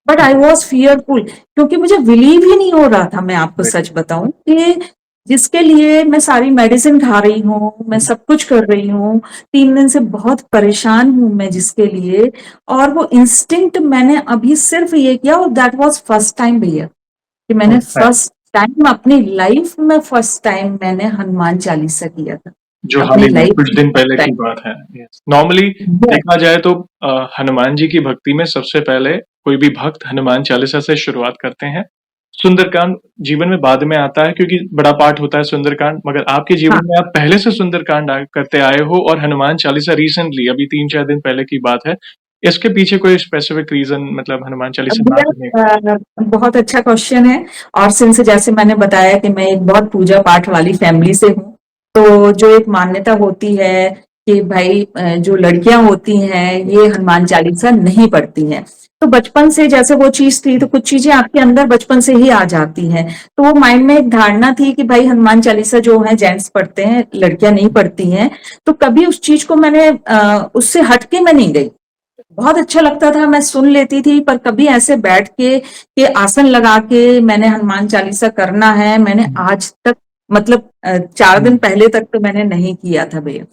बट आई वॉज फियरफुल, क्योंकि मुझे बिलीव ही नहीं हो रहा था, मैं आपको राइट, सच बताऊं कि जिसके लिए मैं सारी मेडिसिन खा रही हूँ, मैं हुँ, सब कुछ कर रही हूँ, 3 दिन से बहुत परेशान हूँ मैं जिसके लिए, और वो इंस्टिंक्ट मैंने अभी सिर्फ ये किया और दैट वाज फर्स्ट टाइम भैया कि मैंने फर्स्ट टाइम फर्स्ट टाइम अपनी लाइफ में, फर्स्ट टाइम मैंने हनुमान चालीसा किया था जो हाल अपनी ही में लाइफ कुछ में, दिन फर्स्ट पहले की टाइम। बात है, यस। नॉर्मली देखा जाए तो हनुमान जी की भक्ति में सबसे पहले कोई भी भक्त हनुमान चालीसा से शुरुआत करते हैं। सुंदरकांड जीवन में बाद में आता है क्योंकि बड़ा पाठ होता है सुंदरकांड, मगर आपके हाँ, जीवन में आप पहले से सुंदरकांड करते आए हो और हनुमान चालीसा रिसेंटली अभी 3-4 दिन पहले की बात है। इसके पीछे कोई स्पेसिफिक रीज़न मतलब हनुमान चालीसा ना करने का? भैया बहुत अच्छा क्वेश्चन है। और सिंस जैसे मैंने बताया कि मैं एक बहुत पूजा पाठ वाली फैमिली से हूँ, तो जो एक मान्यता होती है कि भाई जो लड़कियां होती हैं ये हनुमान चालीसा नहीं पढ़ती हैं, तो बचपन से जैसे वो चीज थी तो कुछ चीजें आपके अंदर बचपन से ही आ जाती हैं। तो वो माइंड में एक धारणा थी कि भाई हनुमान चालीसा जो है जेंट्स पढ़ते हैं, लड़कियां नहीं पढ़ती हैं। तो कभी उस चीज को मैंने उससे हटके मैं नहीं गई। बहुत अच्छा लगता था, मैं सुन लेती थी, पर कभी ऐसे बैठ के आसन लगा के मैंने हनुमान चालीसा करना है, मैंने हुँ, आज तक मतलब 4 हुँ, दिन पहले तक तो मैंने नहीं किया था भैया।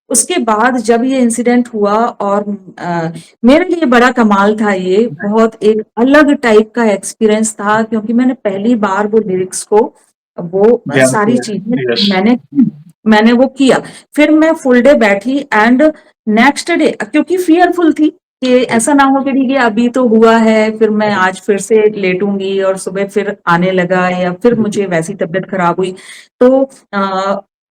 उसके बाद जब ये इंसिडेंट हुआ और मेरे लिए बड़ा कमाल था ये, बहुत एक अलग टाइप का एक्सपीरियंस था क्योंकि मैंने पहली बार वो लिरिक्स को, वो ध्यान सारी से चीज़ें यस, मैंने वो किया। फिर मैं फुल डे बैठी एंड नेक्स्ट डे क्योंकि फियरफुल थी कि राइट, ऐसा ना हो कि ठीक है अभी तो हुआ है, फिर मैं आज फिर से लेटूँगी और सुबह फिर आने लगा या फिर बिल्कुल, मुझे वैसी तबीयत खराब हुई। तो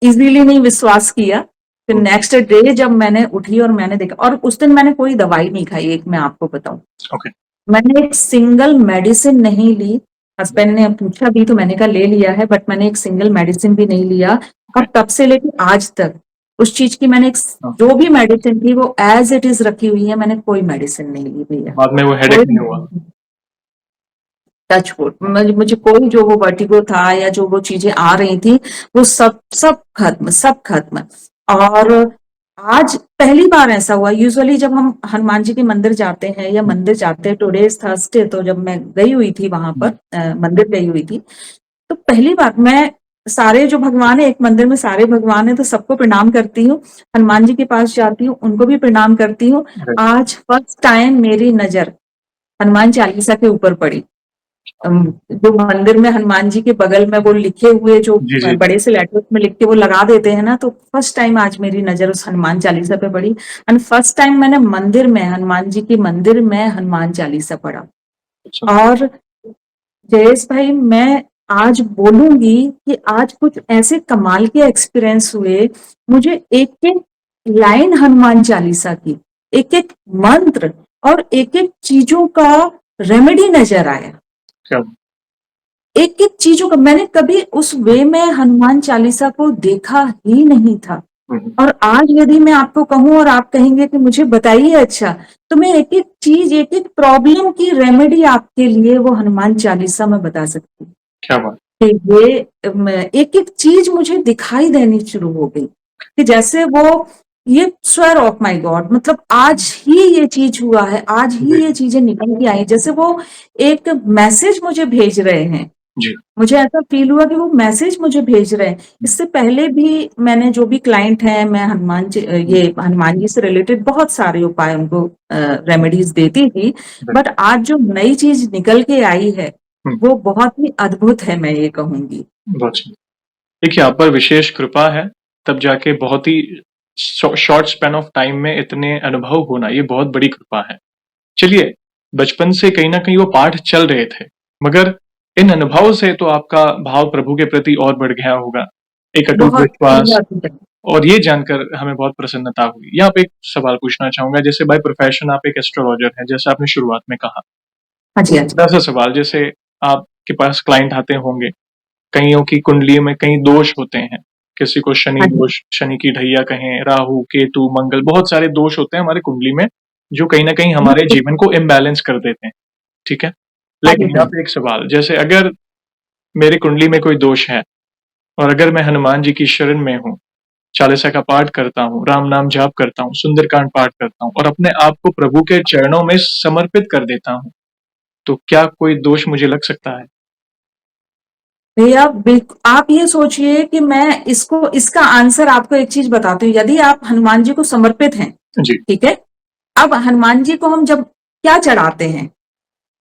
ईज़िली नहीं विश्वास किया। फिर ओके, नेक्स्ट डे जब मैंने उठी और मैंने देखा, और उस दिन मैंने कोई दवाई नहीं खाई, एक मैं आपको बताऊँ। ओके, मैंने एक सिंगल मेडिसिन नहीं ली। हस्बैंड ने पूछा भी तो मैंने कहा ले लिया है, बट मैंने एक सिंगल मेडिसिन भी नहीं लिया ओके, और तब से लेके आज तक उस चीज़ की मैंने ओके। जो भी मेडिसिन थी वो एज़ इट इज़ रखी हुई है, मैंने कोई मेडिसिन नहीं ली भैया, बाद में वो हेडेक कोई नहीं हुआ। Touch wood. मुझे कोई जो वो वर्टिगो था या जो वो चीज़ें आ रही थी, वो सब सब खत्म, सब खत्म। और आज पहली बार ऐसा हुआ, यूजुअली जब हम हनुमान जी के मंदिर जाते हैं या हुँ, मंदिर जाते हैं, टुडे इज़ थर्सडे, तो जब मैं गई हुई थी वहाँ पर हुँ, मंदिर गई हुई थी, तो पहली बार मैं सारे जो भगवान है, एक मंदिर में सारे भगवान है, तो सबको प्रणाम करती हूँ। हनुमान जी के पास जाती हूँ, उनको भी प्रणाम करती हूँ। राइट। आज फर्स्ट टाइम मेरी नजर हनुमान चालीसा के ऊपर पड़ी। जो मंदिर में हनुमान जी के बगल में वो लिखे हुए जो जी, जी। बड़े से लेटर्स में लिख के वो लगा देते हैं ना, तो फर्स्ट टाइम आज मेरी नजर उस हनुमान चालीसा पे पड़ी। एंड फर्स्ट टाइम मैंने मंदिर में, हनुमान जी के मंदिर में हनुमान चालीसा पढ़ा। अच्छा। और जयेश भाई, मैं आज बोलूंगी कि आज कुछ ऐसे कमाल के एक्सपीरियंस हुए। मुझे एक एक लाइन हनुमान चालीसा की, एक एक मंत्र और एक एक चीजों का रेमेडी नजर आया। क्या? एक एक चीजों का मैंने कभी उस वे में हनुमान चालीसा को देखा ही नहीं था। और आज यदि मैं आपको कहूं और आप कहेंगे कि मुझे बताइए, अच्छा, तो मैं एक एक चीज, एक एक प्रॉब्लम की रेमेडी आपके लिए वो हनुमान चालीसा में बता सकती हूँ। क्या बात! कि ये एक एक चीज मुझे दिखाई देनी शुरू हो गई कि जैसे वो ये स्वेयर ऑफ माय गॉड, मतलब आज ही ये चीज हुआ है, आज ही जी, ये चीजें निकल के आई, जैसे वो एक मैसेज मुझे भेज रहे हैं। जी। मुझे ऐसा फील हुआ कि वो मैसेज मुझे भेज रहे हैं। इससे पहले भी मैंने जो भी क्लाइंट हैं, मैं ये हनुमान जी से रिलेटेड बहुत सारे उपाय उनको रेमेडीज देती थी। राइट। बट आज जो नई चीज निकल के आई है, हुँ, वो बहुत ही अद्भुत है, मैं ये कहूंगी। बहुत सही। देखिए, आप पर विशेष कृपा है, तब जाके बहुत ही शॉर्ट स्पैन ऑफ टाइम में इतने अनुभव होना, ये बहुत बड़ी कृपा है। चलिए, बचपन से कहीं न कहीं वो पाठ चल रहे थे, मगर इन अनुभवों से तो आपका भाव प्रभु के प्रति और बढ़ गया होगा, एक अटूट बहुत विश्वास, बहुत। और ये जानकर हमें बहुत प्रसन्नता हुई। यहाँ पे एक सवाल पूछना चाहूँगा, जैसे बाय प्रोफेशन आप एक एस्ट्रोलॉजर हैं, जैसा आपने शुरुआत में कहा। हाँ जी, तो हाँ जी। छोटा-सा सवाल, जैसे आपके पास क्लाइंट आते होंगे, कइयों की कुंडली में कई दोष होते हैं, किसी को शनि हाँ जी, दोष, शनि की ढैया कहें, राहु, केतु, मंगल, बहुत सारे दोष होते हैं हमारी कुंडली में, जो कहीं न कहीं हमारे बिल्कुल। जीवन को इम्बैलेंस कर देते हैं, ठीक है? हाँ जी, लेकिन हाँ यहाँ जी। पे एक सवाल, जैसे अगर मेरी कुंडली में कोई दोष है और अगर मैं हनुमान जी की शरण में हूँ, चालीसा का पाठ करता हूँ, राम नाम जाप करता हूँ, सुंदरकांड पाठ करता हूँ और अपने आप को प्रभु के चरणों में समर्पित कर देता हूँ, तो क्या कोई दोष मुझे लग सकता है? भैया, आप ये सोचिए कि मैं इसको, इसका आंसर आपको एक चीज बताती हूँ। यदि आप हनुमान जी को समर्पित हैं, जी। ठीक है, अब हनुमान जी को हम जब क्या चढ़ाते हैं,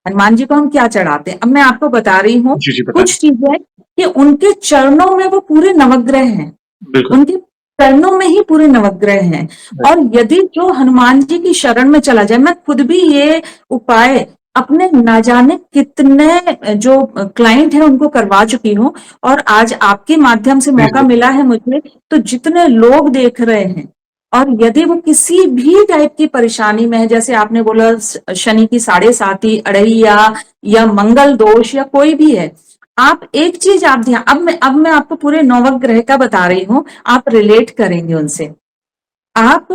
हनुमान जी को हम क्या चढ़ाते हैं, अब मैं आपको बता रही हूँ जी, जी, बताएँ। कुछ चीजें कि उनके चरणों में वो पूरे नवग्रह हैं, बिल्कुल। उनके चरणों में ही पूरे नवग्रह हैं। राइट। और यदि जो हनुमान जी की शरण में चला जाए, मैं खुद भी ये उपाय अपने ना जाने कितने जो क्लाइंट हैं उनको करवा चुकी हूँ, और आज आपके माध्यम से प्लीज़ मौका मिला बताएँ। है मुझे, तो जितने लोग देख रहे हैं, और यदि वो किसी भी टाइप की परेशानी में है, जैसे आपने बोला शनि की साढ़े साती, अड़ैया या मंगल दोष या कोई भी है, आप एक चीज आप ध्यान, अब मैं आपको पूरे नवग्रह का बता रही हूँ, आप रिलेट करेंगे उनसे। आप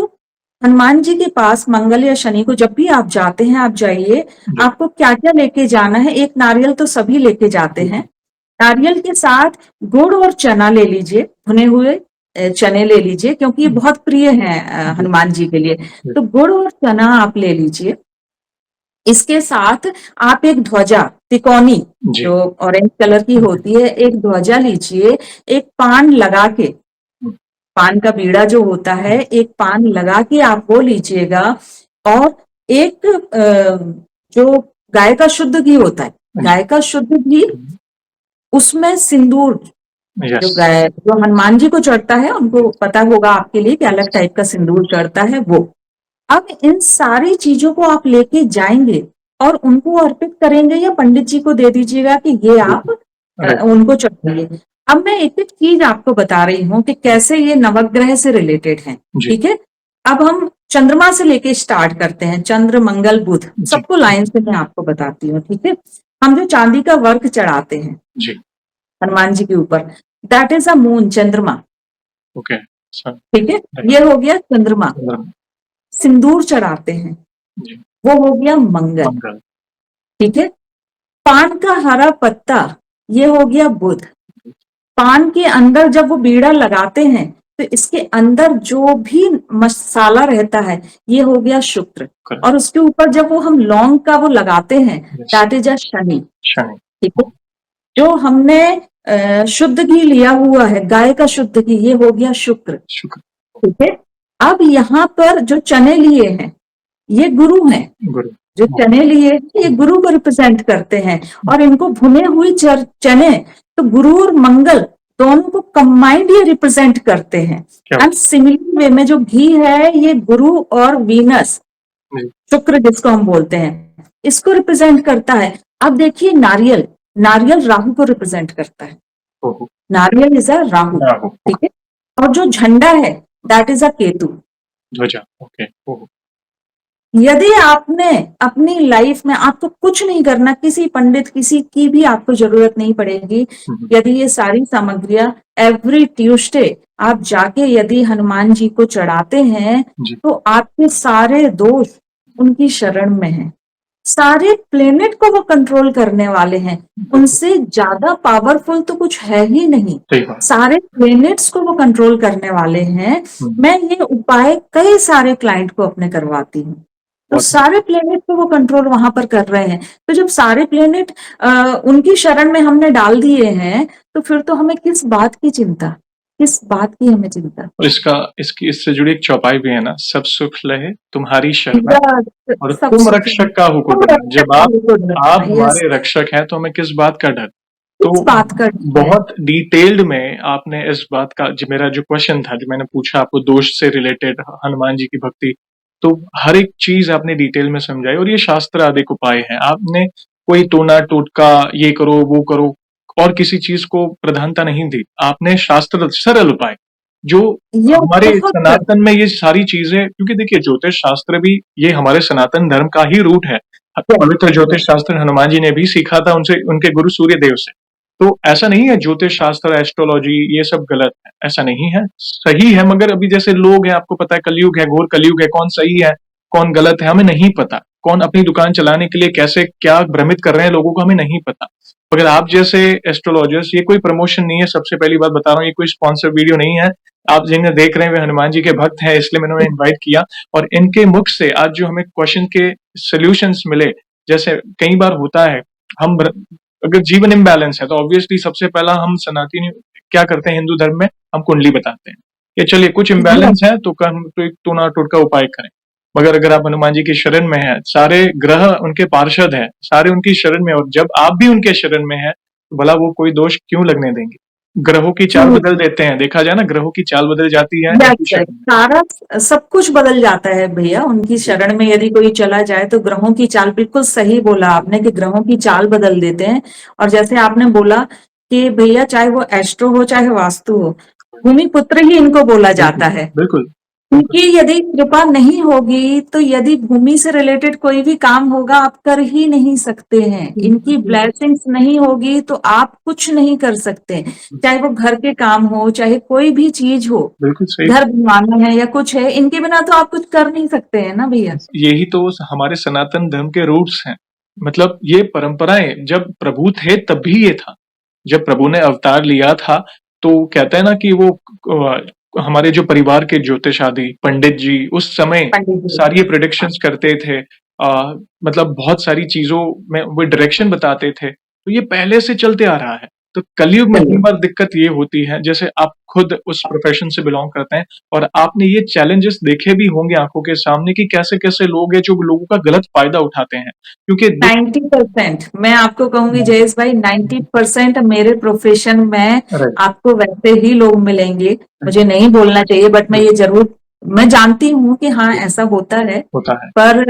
हनुमान जी के पास मंगल या शनि को जब भी आप जाते हैं, आप जाइए, जी, आपको क्या क्या लेके जाना है। एक नारियल तो सभी लेके जाते हैं। बिल्कुल। नारियल के साथ गुड़ और चना ले लीजिए, भुने हुए चने ले लीजिए, क्योंकि ये बहुत प्रिय है जी, हनुमान जी के लिए। जी, तो गुड़ और चना आप ले लीजिए। इसके साथ आप एक ध्वजा तिकोनी, जी। जो ऑरेंज कलर की होती है, एक ध्वजा लीजिए। एक पान लगा के, हुँ, पान का बीड़ा जो होता है, हुँ, एक पान लगा के आप वो लीजिएगा। और एक जो गाय का शुद्ध घी होता है, जी। गाय का शुद्ध घी, हुँ, उसमें सिंदूर, जो यस। गाय जो हनुमान जी को चढ़ता है, उनको यस, पता होगा आपके लिए कि अलग यस। टाइप का सिंदूर चढ़ता है वो। अब इन सारी चीजों को आप लेके जाएंगे और उनको अर्पित करेंगे, या पंडित जी को दे दीजिएगा कि ये आप बिल्कुल। राइट। उनको चढ़ाइए। अब मैं एक एक चीज आपको बता रही हूँ कि कैसे ये नवग्रह से रिलेटेड है। जी, ठीक है, अब हम चंद्रमा से लेके स्टार्ट करते हैं, चंद्र मंगल बुध, जी, सबको लाइन से मैं आपको बताती हूँ। ठीक है, हम जो चांदी का वर्क चढ़ाते हैं जी। हनुमान जी के ऊपर, दैट इज अ मून, चंद्रमा। ओके। स ठीक है, राइट। ये हो गया चंद्रमा। चंद्रमा। सिंदूर चढ़ाते हैं, जी, वो हो गया मंगल। मंगल। ठीक है, पान का हरा पत्ता, ये हो गया बुध। पान के अंदर जब वो बीड़ा लगाते हैं, तो इसके अंदर जो भी मसाला रहता है, ये हो गया शुक्र। करेक्ट। और उसके ऊपर जब वो हम लौंग का वो लगाते हैं, yes. That is a Shani. Shani. ठीक है, जो हमने शुद्ध घी लिया हुआ है, गाय का शुद्ध घी, ये हो गया शुक्र। शुक्र। ठीक है। अब यहाँ पर जो चने लिए हैं ये गुरु हैं, गुरु। जो चने लिए हैं ये गुरु को रिप्रेजेंट करते हैं, और इनको भुने हुए चने तो गुरु और मंगल दोनों को कंबाइंड ये रिप्रेजेंट करते हैं। क्या? एंड सिमिलर वे में जो घी है ये गुरु और वीनस, जी। शुक्र जिसको हम बोलते हैं, इसको रिप्रेजेंट करता है। अब देखिए नारियल, नारियल राहु को रिप्रेजेंट करता है, ओहो। नारियल इज अ राहु। राहु। ठीक है। और जो झंडा है दैट इज अ केतु। ध्वजा। ओके। ओहो। यदि आपने अपनी लाइफ में, आपको कुछ नहीं करना, किसी पंडित किसी की भी आपको जरूरत नहीं पड़ेगी, यदि ये सारी सामग्रियां एवरी ट्यूसडे आप जाके यदि हनुमान जी को चढ़ाते हैं जी। तो आपके सारे दोष उनकी शरण में हैं। सारे प्लेनेट को वो कंट्रोल करने वाले हैं, उनसे ज्यादा पावरफुल तो कुछ है ही नहीं। सही बात। सारे प्लेनेट्स को वो कंट्रोल करने वाले हैं। मैं ये उपाय कई सारे क्लाइंट को अपने करवाती हूँ, तो सारे प्लेनेट को वो कंट्रोल वहां पर कर रहे हैं। तो जब सारे प्लेनेट उनकी शरण में हमने डाल दिए हैं तो फिर तो हमें किस बात की चिंता, किस बात की हमें चिंता। और इससे जुड़ी एक चौपाई भी है ना, सब सुख लहे तुम्हारी शरण और सब तुम सुख रक्षक का हुक्म तुम डर। जब आप रक्षक, यस, हमारे रक्षक हैं तो हमें किस बात का डर। किस तो बात का डर है? बहुत डिटेल्ड में आपने इस बात का, जो मेरा जो क्वेश्चन था, जो मैंने पूछा आपको दोष से रिलेटेड, हनुमान जी की भक्ति, तो हर एक चीज आपने डिटेल में समझाई। और ये शास्त्र आदिक उपाय है, आपने कोई टोना टोटका ये करो वो करो और किसी चीज को प्रधानता नहीं दी। आपने शास्त्र सरल उपाय जो ये हमारे बहुत सनातन में ये सारी चीजें, क्योंकि देखिए ज्योतिष शास्त्र भी ये हमारे सनातन धर्म का ही रूट है। पवित्र ज्योतिष शास्त्र हनुमान जी ने भी सीखा था उनसे, उनके गुरु सूर्य देव से। तो ऐसा नहीं है ज्योतिष शास्त्र एस्ट्रोलॉजी ये सब गलत है, ऐसा नहीं है, सही है। मगर अभी जैसे लोग हैं, आपको पता है कलयुग है, घोर कलयुग है, कौन सही है कौन गलत है हमें नहीं पता। कौन अपनी दुकान चलाने के लिए कैसे क्या भ्रमित कर रहे हैं लोगों को हमें नहीं पता। मगर आप जैसे एस्ट्रोलॉजर्स, ये कोई प्रमोशन नहीं है, सबसे पहली बात बता रहा हूँ, ये कोई स्पॉन्सर वीडियो नहीं है। आप जिन्हें देख रहे हैं वे हनुमान जी के भक्त हैं, इसलिए मैंने उन्हें इन्वाइट किया। और इनके मुख से आज जो हमें क्वेश्चन के सोल्यूशंस मिले, जैसे कई बार होता है हम अगर जीवन इम्बैलेंस है तो ऑब्वियसली सबसे पहला हम सनातनी क्या करते हैं हिंदू धर्म में, हम कुंडली बताते हैं कि चलिए कुछ इम्बैलेंस है तो एक टूना टोटका उपाय करें। मगर अगर आप हनुमान जी की शरण में हैं, सारे ग्रह उनके पार्षद हैं, सारे उनकी शरण में, और जब आप भी उनके शरण में हैं तो भला वो कोई दोष क्यों लगने देंगे। ग्रहों की चाल बदल देते हैं, देखा जाए ना, ग्रहों की चाल बदल जाती है। सारा सब कुछ बदल जाता है भैया उनकी शरण में यदि कोई चला जाए तो। ग्रहों की चाल, बिल्कुल सही बोला आपने कि ग्रहों की चाल बदल देते हैं। और जैसे आपने बोला कि भैया चाहे वो एस्ट्रो हो चाहे वास्तु हो, भूमि पुत्र ही इनको बोला जाता है। बिल्कुल। क्योंकि यदि कृपा नहीं होगी तो यदि भूमि से रिलेटेड कोई भी काम होगा आप कर ही नहीं सकते हैं। इनकी ब्लेसिंग्स नहीं होगी तो आप कुछ नहीं कर सकते, चाहे वो घर के काम हो चाहे कोई भी चीज हो, बिल्कुल सही। घर बनवाना है या कुछ है, इनके बिना तो आप कुछ कर नहीं सकते हैं ना भैया। यही तो हमारे सनातन धर्म के रूट्स हैं। मतलब ये परंपराएं जब प्रभु थे तब भी ये था। जब प्रभु ने अवतार लिया था तो कहते हैं ना कि वो हमारे जो परिवार के ज्योतिष आदि पंडित जी उस समय सारी प्रेडिक्शंस करते थे। मतलब बहुत सारी चीजों में वो डायरेक्शन बताते थे, तो ये पहले से चलते आ रहा है। तो कलयुग में कई बार दिक्कत ये होती है, जैसे आप खुद उस प्रोफेशन से बिलोंग करते हैं और आपने ये चैलेंजेस देखे भी होंगे आंखों के सामने कि कैसे कैसे लोग हैं जो लोगों का गलत फायदा उठाते हैं। क्योंकि 90% मैं आपको कहूंगी जयेश भाई, 90% मेरे प्रोफेशन में आपको वैसे ही लोग मिलेंगे। मुझे नहीं बोलना चाहिए बट मैं ये जरूर, मैं जानती हूँ कि हाँ ऐसा होता है। पर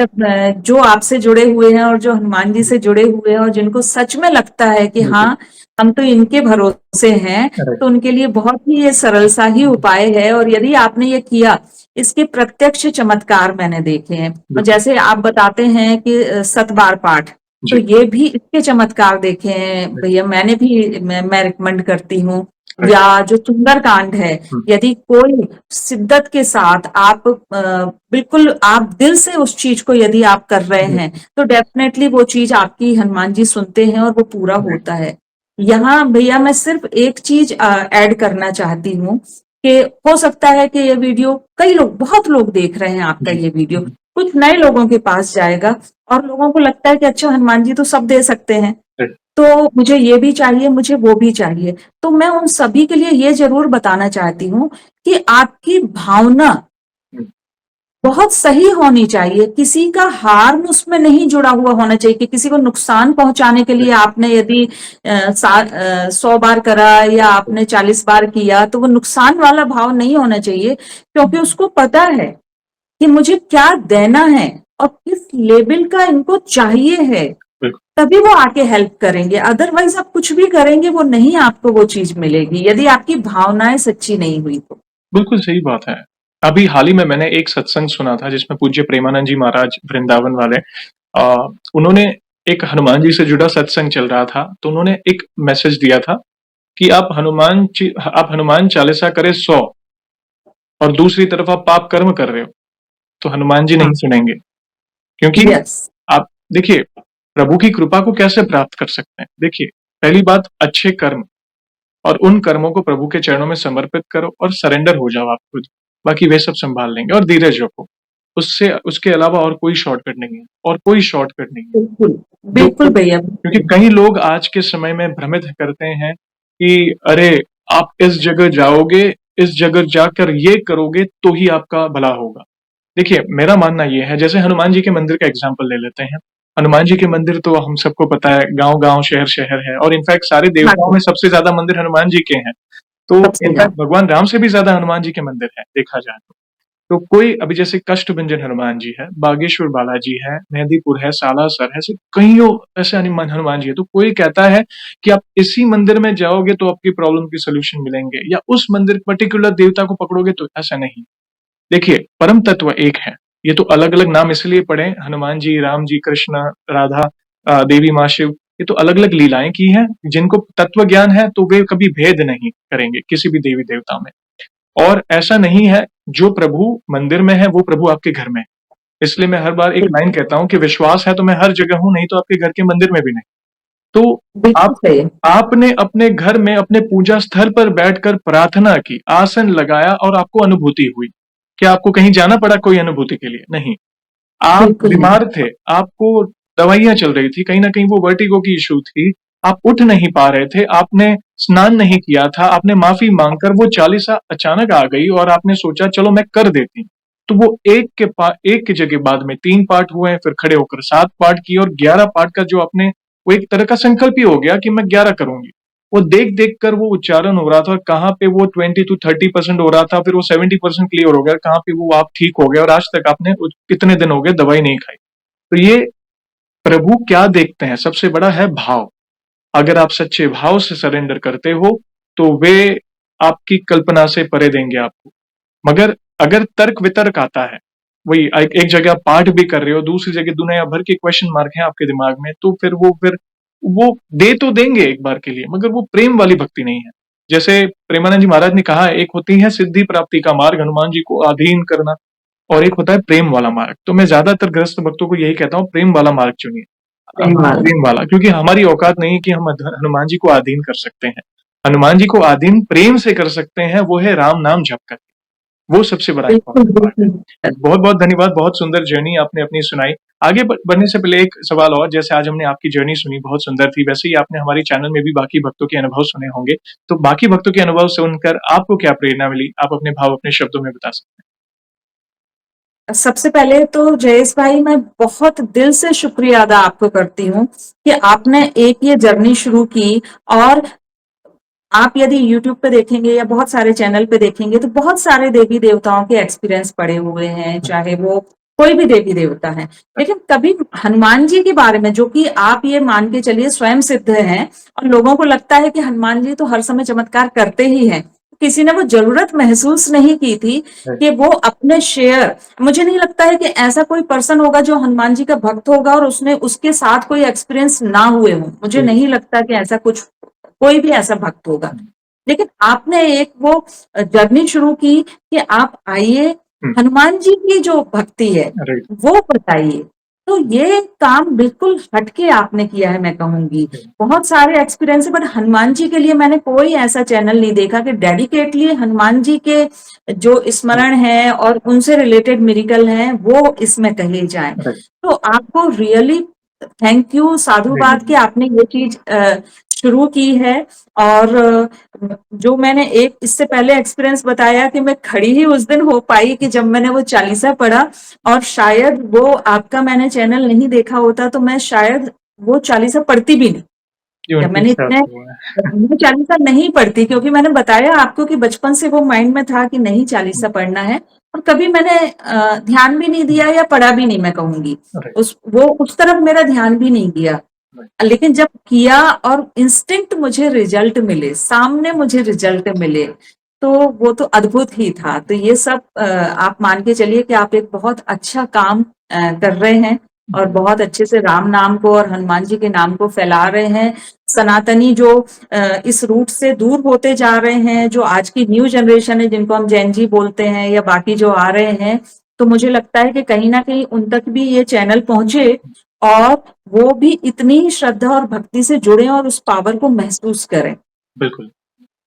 जो आपसे जुड़े हुए हैं और जो हनुमान जी से जुड़े हुए हैं और जिनको सच में लगता है कि हाँ हम तो इनके भरोसे हैं, तो उनके लिए बहुत ही ये सरल सा ही उपाय है। और यदि आपने ये किया, इसके प्रत्यक्ष चमत्कार मैंने देखे हैं। और जैसे आप बताते हैं कि 7 बार पाठ, तो ये भी इसके चमत्कार देखे हैं भैया। मैंने भी मैं रिकमेंड करती हूँ। या जो सुंदरकांड है, यदि कोई शिद्दत के साथ आप बिल्कुल आप दिल से उस चीज को यदि आप कर रहे हैं तो डेफिनेटली वो चीज आपकी हनुमान जी सुनते हैं और वो पूरा होता है। यहाँ भैया मैं सिर्फ एक चीज ऐड करना चाहती हूँ कि हो सकता है कि ये वीडियो कई लोग, बहुत लोग देख रहे हैं आपका ये वीडियो, कुछ नए लोगों के पास जाएगा और लोगों को लगता है कि अच्छा हनुमान जी तो सब दे सकते हैं, तो मुझे ये भी चाहिए, मुझे वो भी चाहिए। तो मैं उन सभी के लिए ये ज़रूर बताना चाहती हूँ कि आपकी भावना हुँ, बहुत सही होनी चाहिए, किसी का हार्म उसमें नहीं जुड़ा हुआ होना चाहिए कि किसी को नुकसान पहुँचाने के लिए आपने यदि 100 बार करा या आपने 40 बार किया, तो वो नुकसान वाला भाव नहीं होना चाहिए, क्योंकि उसको पता है कि मुझे क्या देना है और किस लेवल का इनको चाहिए है, बिल्कुल। तभी वो आके हेल्प करेंगे। अदरवाइज़ आप कुछ भी करेंगे, वो नहीं आपको वो चीज़ मिलेगी, यदि आपकी भावनाएँ सच्ची नहीं हुई तो। बिल्कुल सही बात है। अभी हाल ही में मैंने एक सत्संग सुना था जिसमें पूज्य प्रेमानंद जी महाराज वृंदावन वाले उन्होंने एक हनुमान जी से जुड़ा सत्संग चल रहा था, तो उन्होंने एक मैसेज दिया था कि आप हनुमान चालीसा करें 100 और दूसरी तरफ आप पाप कर्म कर रहे हो, तो हनुमान जी नहीं हाँ, सुनेंगे। क्योंकि यस, आप देखिए, प्रभु की कृपा को कैसे प्राप्त कर सकते हैं? देखिए, पहली बात अच्छे कर्म और उन कर्मों को प्रभु के चरणों में समर्पित करो और सरेंडर हो जाओ आप खुद। बाकी वे सब सँभाल लेंगे और धीरज रखो। उससे उसके अलावा और कोई शॉर्टकट नहीं है और कोई शॉर्टकट नहीं है। बिल्कुल, जो बिल्कुल भैया, क्योंकि बिल्कुल। कई लोग आज के समय में भ्रमित करते हैं कि अरे, आप इस जगह जाओगे, इस जगह जाकर ये करोगे तो ही आपका भला होगा। देखिए, मेरा मानना ये है जैसे हनुमान जी के मंदिर का एग्ज़ाम्पल ले लेते हैं। हनुमान जी के मंदिर तो हम सबको पता है गाँव-गाँव, शहर-शहर है और इनफैक्ट सारे हाँ देवताओं जी, में सबसे ज़्यादा मंदिर हनुमान जी के हैं। तो सबसे इनफैक्ट ज़्यादा। भगवान राम से भी ज़्यादा हनुमान जी के मंदिर हैं, देखा जाए तो। तो कोई अभी जैसे कष्टभंजन हनुमान जी है, बागेश्वर बालाजी है, मेहंदीपुर है, सालासर है, ऐसे कइयों ऐसे हनुमान हनुमान जी है। तो कोई कहता है कि आप इसी मंदिर में जाओगे तो आपकी प्रॉब्लम के सॉल्यूशन मिलेंगे या उस मंदिर पर्टिकुलर देवता को पकड़ोगे तो ऐसा नहीं। देखिए, परम तत्व एक है। ये तो अलग-अलग नाम इसलिए पड़े हनुमान जी, राम जी, कृष्ण, राधा देवी माँ शिव, ये तो अलग-अलग लीलाएँ की हैं। जिनको तत्व ज्ञान है तो वे कभी भेद नहीं करेंगे किसी भी देवी-देवता में। और ऐसा नहीं है जो प्रभु मंदिर में है वो प्रभु आपके घर में है। इसलिए मैं हर बार एक लाइन बिल्कुल, कहता हूँ कि विश्वास है तो मैं हर जगह हूँ, नहीं तो आपके घर के मंदिर में भी नहीं। तो बिल्कुल आप सही। आपने अपने घर में अपने पूजा स्थल पर बैठकर प्रार्थना की, आसन लगाया और आपको अनुभूति हुई। क्या आपको कहीं जाना पड़ा कोई अनुभूति के लिए? नहीं। आप बिल्कुल नहीं। बीमार थे, आपको दवाइयाँ चल रही थी, कहीं न कहीं वो वर्टिगो की इश्यू थी, आप उठ नहीं पा रहे थे, आपने स्नान नहीं किया था, आपने माफ़ी माँगकर वो चालीसा अचानक आ गई और आपने सोचा चलो मैं कर देती हूँ। तो वो एक की जगह बाद में 3 पाठ हुए, फिर खड़े होकर 7 पाठ किए और 11 पाठ का जो आपने वो एक तरह का संकल्प ही हो गया कि मैं 11 करूँगी। वो देख-देख कर वो उच्चारण हो रहा था और कहाँ पे वो 20 to 30% हो रहा था, फिर वो 70% क्लियर हो गया, कहाँ पे वो आप ठीक हो गए और आज तक आपने कितने दिन हो गए दवाई नहीं खाई। तो ये प्रभु क्या देखते हैं? सबसे बड़ा है भाव। अगर आप सच्चे भाव से सरेंडर करते हो, तो वे आपकी कल्पना से परे देंगे आपको। मगर अगर तर्क-वितर्क आता है, वही एक जगह आप पाठ भी कर रहे हो, दूसरी जगह दुनिया भर के क्वेश्चन मार्क हैं आपके दिमाग में, तो फिर वो दे तो देंगे एक बार के लिए, मगर वो प्रेम वाली भक्ति नहीं है। जैसे प्रेमानंद जी महाराज ने कहा है, एक होती है सिद्धि प्राप्ति का मार्ग, हनुमान जी को अधीन करना और एक होता है प्रेम वाला मार्ग। तो मैं ज़्यादातर गृहस्थ भक्तों को यही कहता हूँ, प्रेम वाला मार्ग चुनिए। सही बात। प्रेम वाला, क्योंकि हमारी औकात नहीं है कि हम हनुमान जी को अधीन कर सकते हैं। हनुमान जी को अधीन प्रेम से कर सकते हैं, वो है राम नाम जप कर। वो सबसे बड़ा बिल्कुल, इम्पोर्टेंट पार्ट बिल्कुल। है। बहुत-बहुत धन्यवाद, बहुत सुंदर जर्नी आपने अपनी सुनाई। आगे बढ़ने से पहले एक सवाल और, जैसे आज हमने आपकी जर्नी सुनी, बहुत सुंदर थी, वैसे ही आपने हमारे चैनल में भी बाकी भक्तों के अनुभव सुने होंगे। तो बाकी भक्तों के अनुभव सुनकर आपको क्या प्रेरणा मिली? आप अपने भाव अपने शब्दों में बता सकते सबसे पहले तो जयेश भाई मैं बहुत दिल से शुक्रिया अदा आपको करती हूँ कि आपने एक ये जर्नी शुरू की और आप यदि यूट्यूब पे देखेंगे या बहुत सारे चैनल पे देखेंगे तो बहुत सारे देवी देवताओं के एक्सपीरियंस पड़े हुए हैं, हैं। चाहे वो कोई भी देवी देवता है। लेकिन कभी हनुमान जी के बारे में, जो कि आप ये मान के चलिए स्वयं सिद्ध हैं और लोगों को लगता है कि हनुमान जी तो हर समय चमत्कार करते ही हैं, किसी ने वो जरूरत महसूस नहीं की थी राइट, कि वो अपने शेयर, मुझे नहीं लगता है कि ऐसा कोई पर्सन होगा जो हनुमान जी का भक्त होगा और उसने उसके साथ कोई एक्सपीरियंस ना हुए हो, मुझे बिल्कुल। नहीं लगता कि ऐसा कुछ कोई भी ऐसा भक्त होगा। हुँ, लेकिन आपने एक वो जर्नी शुरू की कि आप आइए, हुँ, हनुमान जी की जो भक्ति है राइट, वो बताइए। तो ये काम बिल्कुल हटके आपने किया है, मैं कहूंगी। राइट, बहुत सारे एक्सपीरियंस है, बट हनुमान जी के लिए मैंने कोई ऐसा चैनल नहीं देखा कि डेडिकेटली हनुमान जी के जो स्मरण है और उनसे रिलेटेड मिरेकल हैं वो इसमें कहे जाएं। राइट, तो आपको रियली थैंक यू साधुवाद कि आपने ये चीज शुरू की है। और जो मैंने एक इससे पहले एक्सपीरियंस बताया कि मैं खड़ी ही उस दिन हो पाई कि जब मैंने वो चालीसा पढ़ा, और शायद वो आपका मैंने चैनल नहीं देखा होता तो मैं शायद वो चालीसा पढ़ती भी नहीं। ये जब उनकी मैंने इच्छा इतने से हुआ है। मैं चालीसा नहीं पढ़ती, क्योंकि मैंने बताया आपको कि बचपन से वो माइंड में था कि नहीं चालीसा पढ़ना है, और कभी मैंने ध्यान भी नहीं दिया या पढ़ा भी नहीं, मैं कहूंगी राइट, उस तरफ मेरा ध्यान भी नहीं गया। राइट, लेकिन जब किया और इंस्टिंक्ट मुझे रिजल्ट मिले, सामने मुझे रिजल्ट मिले, तो वो तो अद्भुत ही था। तो ये सब आप मान के चलिए कि आप एक बहुत अच्छा काम कर रहे हैं, और बहुत अच्छे से राम नाम को और हनुमान जी के नाम को फैला रहे हैं। सनातनी जो इस रूट से दूर होते जा रहे हैं, जो आज की न्यू जनरेशन है जिनको हम जैन जी बोलते हैं या बाकी जो आ रहे हैं, तो मुझे लगता है कि कहीं ना कहीं उन तक भी ये चैनल पहुंचे, और वो भी इतनी ही श्रद्धा और भक्ति से जुड़े और उस पावर को महसूस करें। बिल्कुल।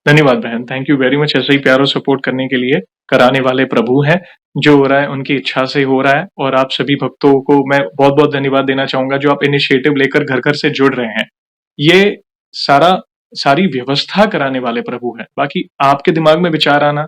धन्यवाद बहन, थैंक यू वेरी मच ऐसे ही प्यार और सपोर्ट करने के लिए। कराने वाले प्रभु हैं, जो हो रहा है उनकी इच्छा से हो रहा है, और आप सभी भक्तों को मैं बहुत-बहुत धन्यवाद देना चाहूँगा जो आप इनिशिएटिव लेकर घर-घर से जुड़ रहे हैं। ये सारा सारी व्यवस्था कराने वाले प्रभु हैं। बाकी आपके दिमाग में विचार आना,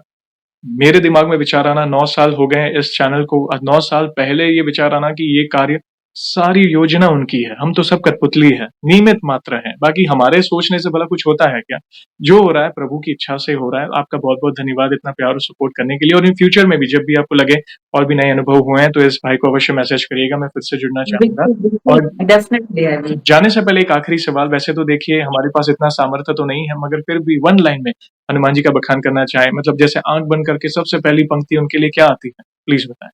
मेरे दिमाग में विचार आना, 9 साल हो गए हैं इस चैनल को, 9 साल पहले ये विचार आना कि ये कार्य, सारी योजना उनकी है, हम तो सब कठपुतली है, निमित्त मात्र हैं, बाकी हमारे सोचने से भला कुछ होता है क्या? जो हो रहा है प्रभु की इच्छा से हो रहा है। आपका बहुत-बहुत धन्यवाद इतना प्यार और सपोर्ट करने के लिए, और इन फ्यूचर में भी जब भी आपको लगे और भी नए अनुभव हुए हैं, तो इस भाई को अवश्य मैसेज करिएगा, मैं फिर से जुड़ना चाहूँगा। बिल्कुल, बिल्कुल, और डेफिनेटली आई विल। जाने से पहले एक आखिरी सवाल, वैसे तो देखिए हमारे पास इतना सामर्थ्य तो नहीं है, मगर फिर भी वन लाइन में हनुमान जी का बखान करना चाहें, मतलब जैसे आँख बंद करके सबसे पहली पंक्ति उनके लिए क्या आती है? प्लीज़ बताएँ।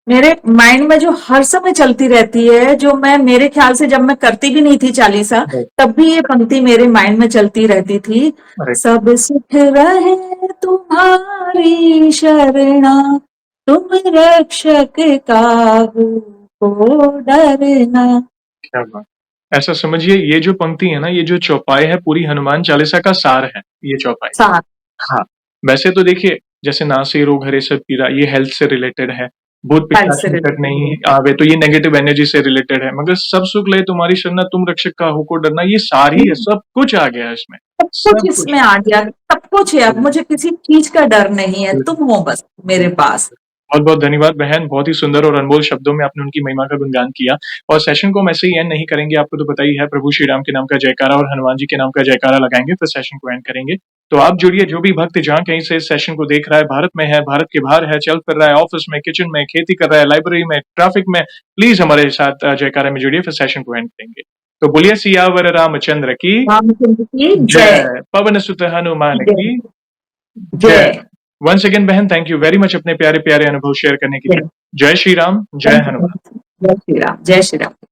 मेरे माइंड में जो हर समय चलती रहती है, जो मैं मेरे ख्याल से जब मैं करती भी नहीं थी चालीसा, राइट, तब भी ये पंक्ति मेरे माइंड में चलती रहती थी। राइट, सब सुख रहे तुम्हारी शरणा, तुम रक्षक काहू को डरना। क्या बात! ऐसा समझिए ये जो पंक्ति है ना, ये जो चौपाई है पूरी हनुमान चालीसा का सार है, ये चौपाई। साथ। हाँ, वैसे तो देखिए जैसे नासे रोग हरे सब पीरा, ये हेल्थ से रिलेटेड है। भूत हेल्थ पिशाच से निकट नहीं रिलेटेड आवे, तो ये नेगेटिव एनर्जी से रिलेटेड है। मगर सब सुख लय तुम्हारी शरणा, तुम रक्षक काहू को डरना, ये सारी है, सब कुछ आ गया है इसमें, सब कुछ सब कुछ इसमें आ आ गया, सब कुछ है। अब गया। मुझे किसी चीज का डर नहीं है, तुम हो बस मेरे पास। बहुत-बहुत धन्यवाद बहन, बहुत ही सुंदर और अनमोल शब्दों में आपने उनकी महिमा का गुणगान किया, और सेशन को हम ऐसे ही एंड नहीं करेंगे, आपको तो पता ही है, प्रभु श्री राम के नाम का जयकारा और हनुमान जी के नाम का जयकारा लगाएँगे, फिर सेशन को एंड करेंगे। तो आप जुड़िए, जो भी भक्त जहाँ कहीं से इस सेशन को देख रहा है, भारत में है, भारत के बाहर है, चल फिर रहा है, ऑफिस में, किचन में, खेती कर रहा है, लाइब्रेरी में, ट्रैफिक में, प्लीज़ हमारे साथ जयकारा में जुड़िए, फिर सेशन को एंड करेंगे। तो बोलिए सियावर रामचंद्र की रामचंद्र की जय। जय, पवन सुत हनुमान जय। की जय। जय। वंस अगेन बहन, थैंक यू वेरी मच अपने प्यारे-प्यारे अनुभव शेयर करने के लिए। जय। जय श्री राम, जय हनुमान। जय श्री राम, जय श्री राम।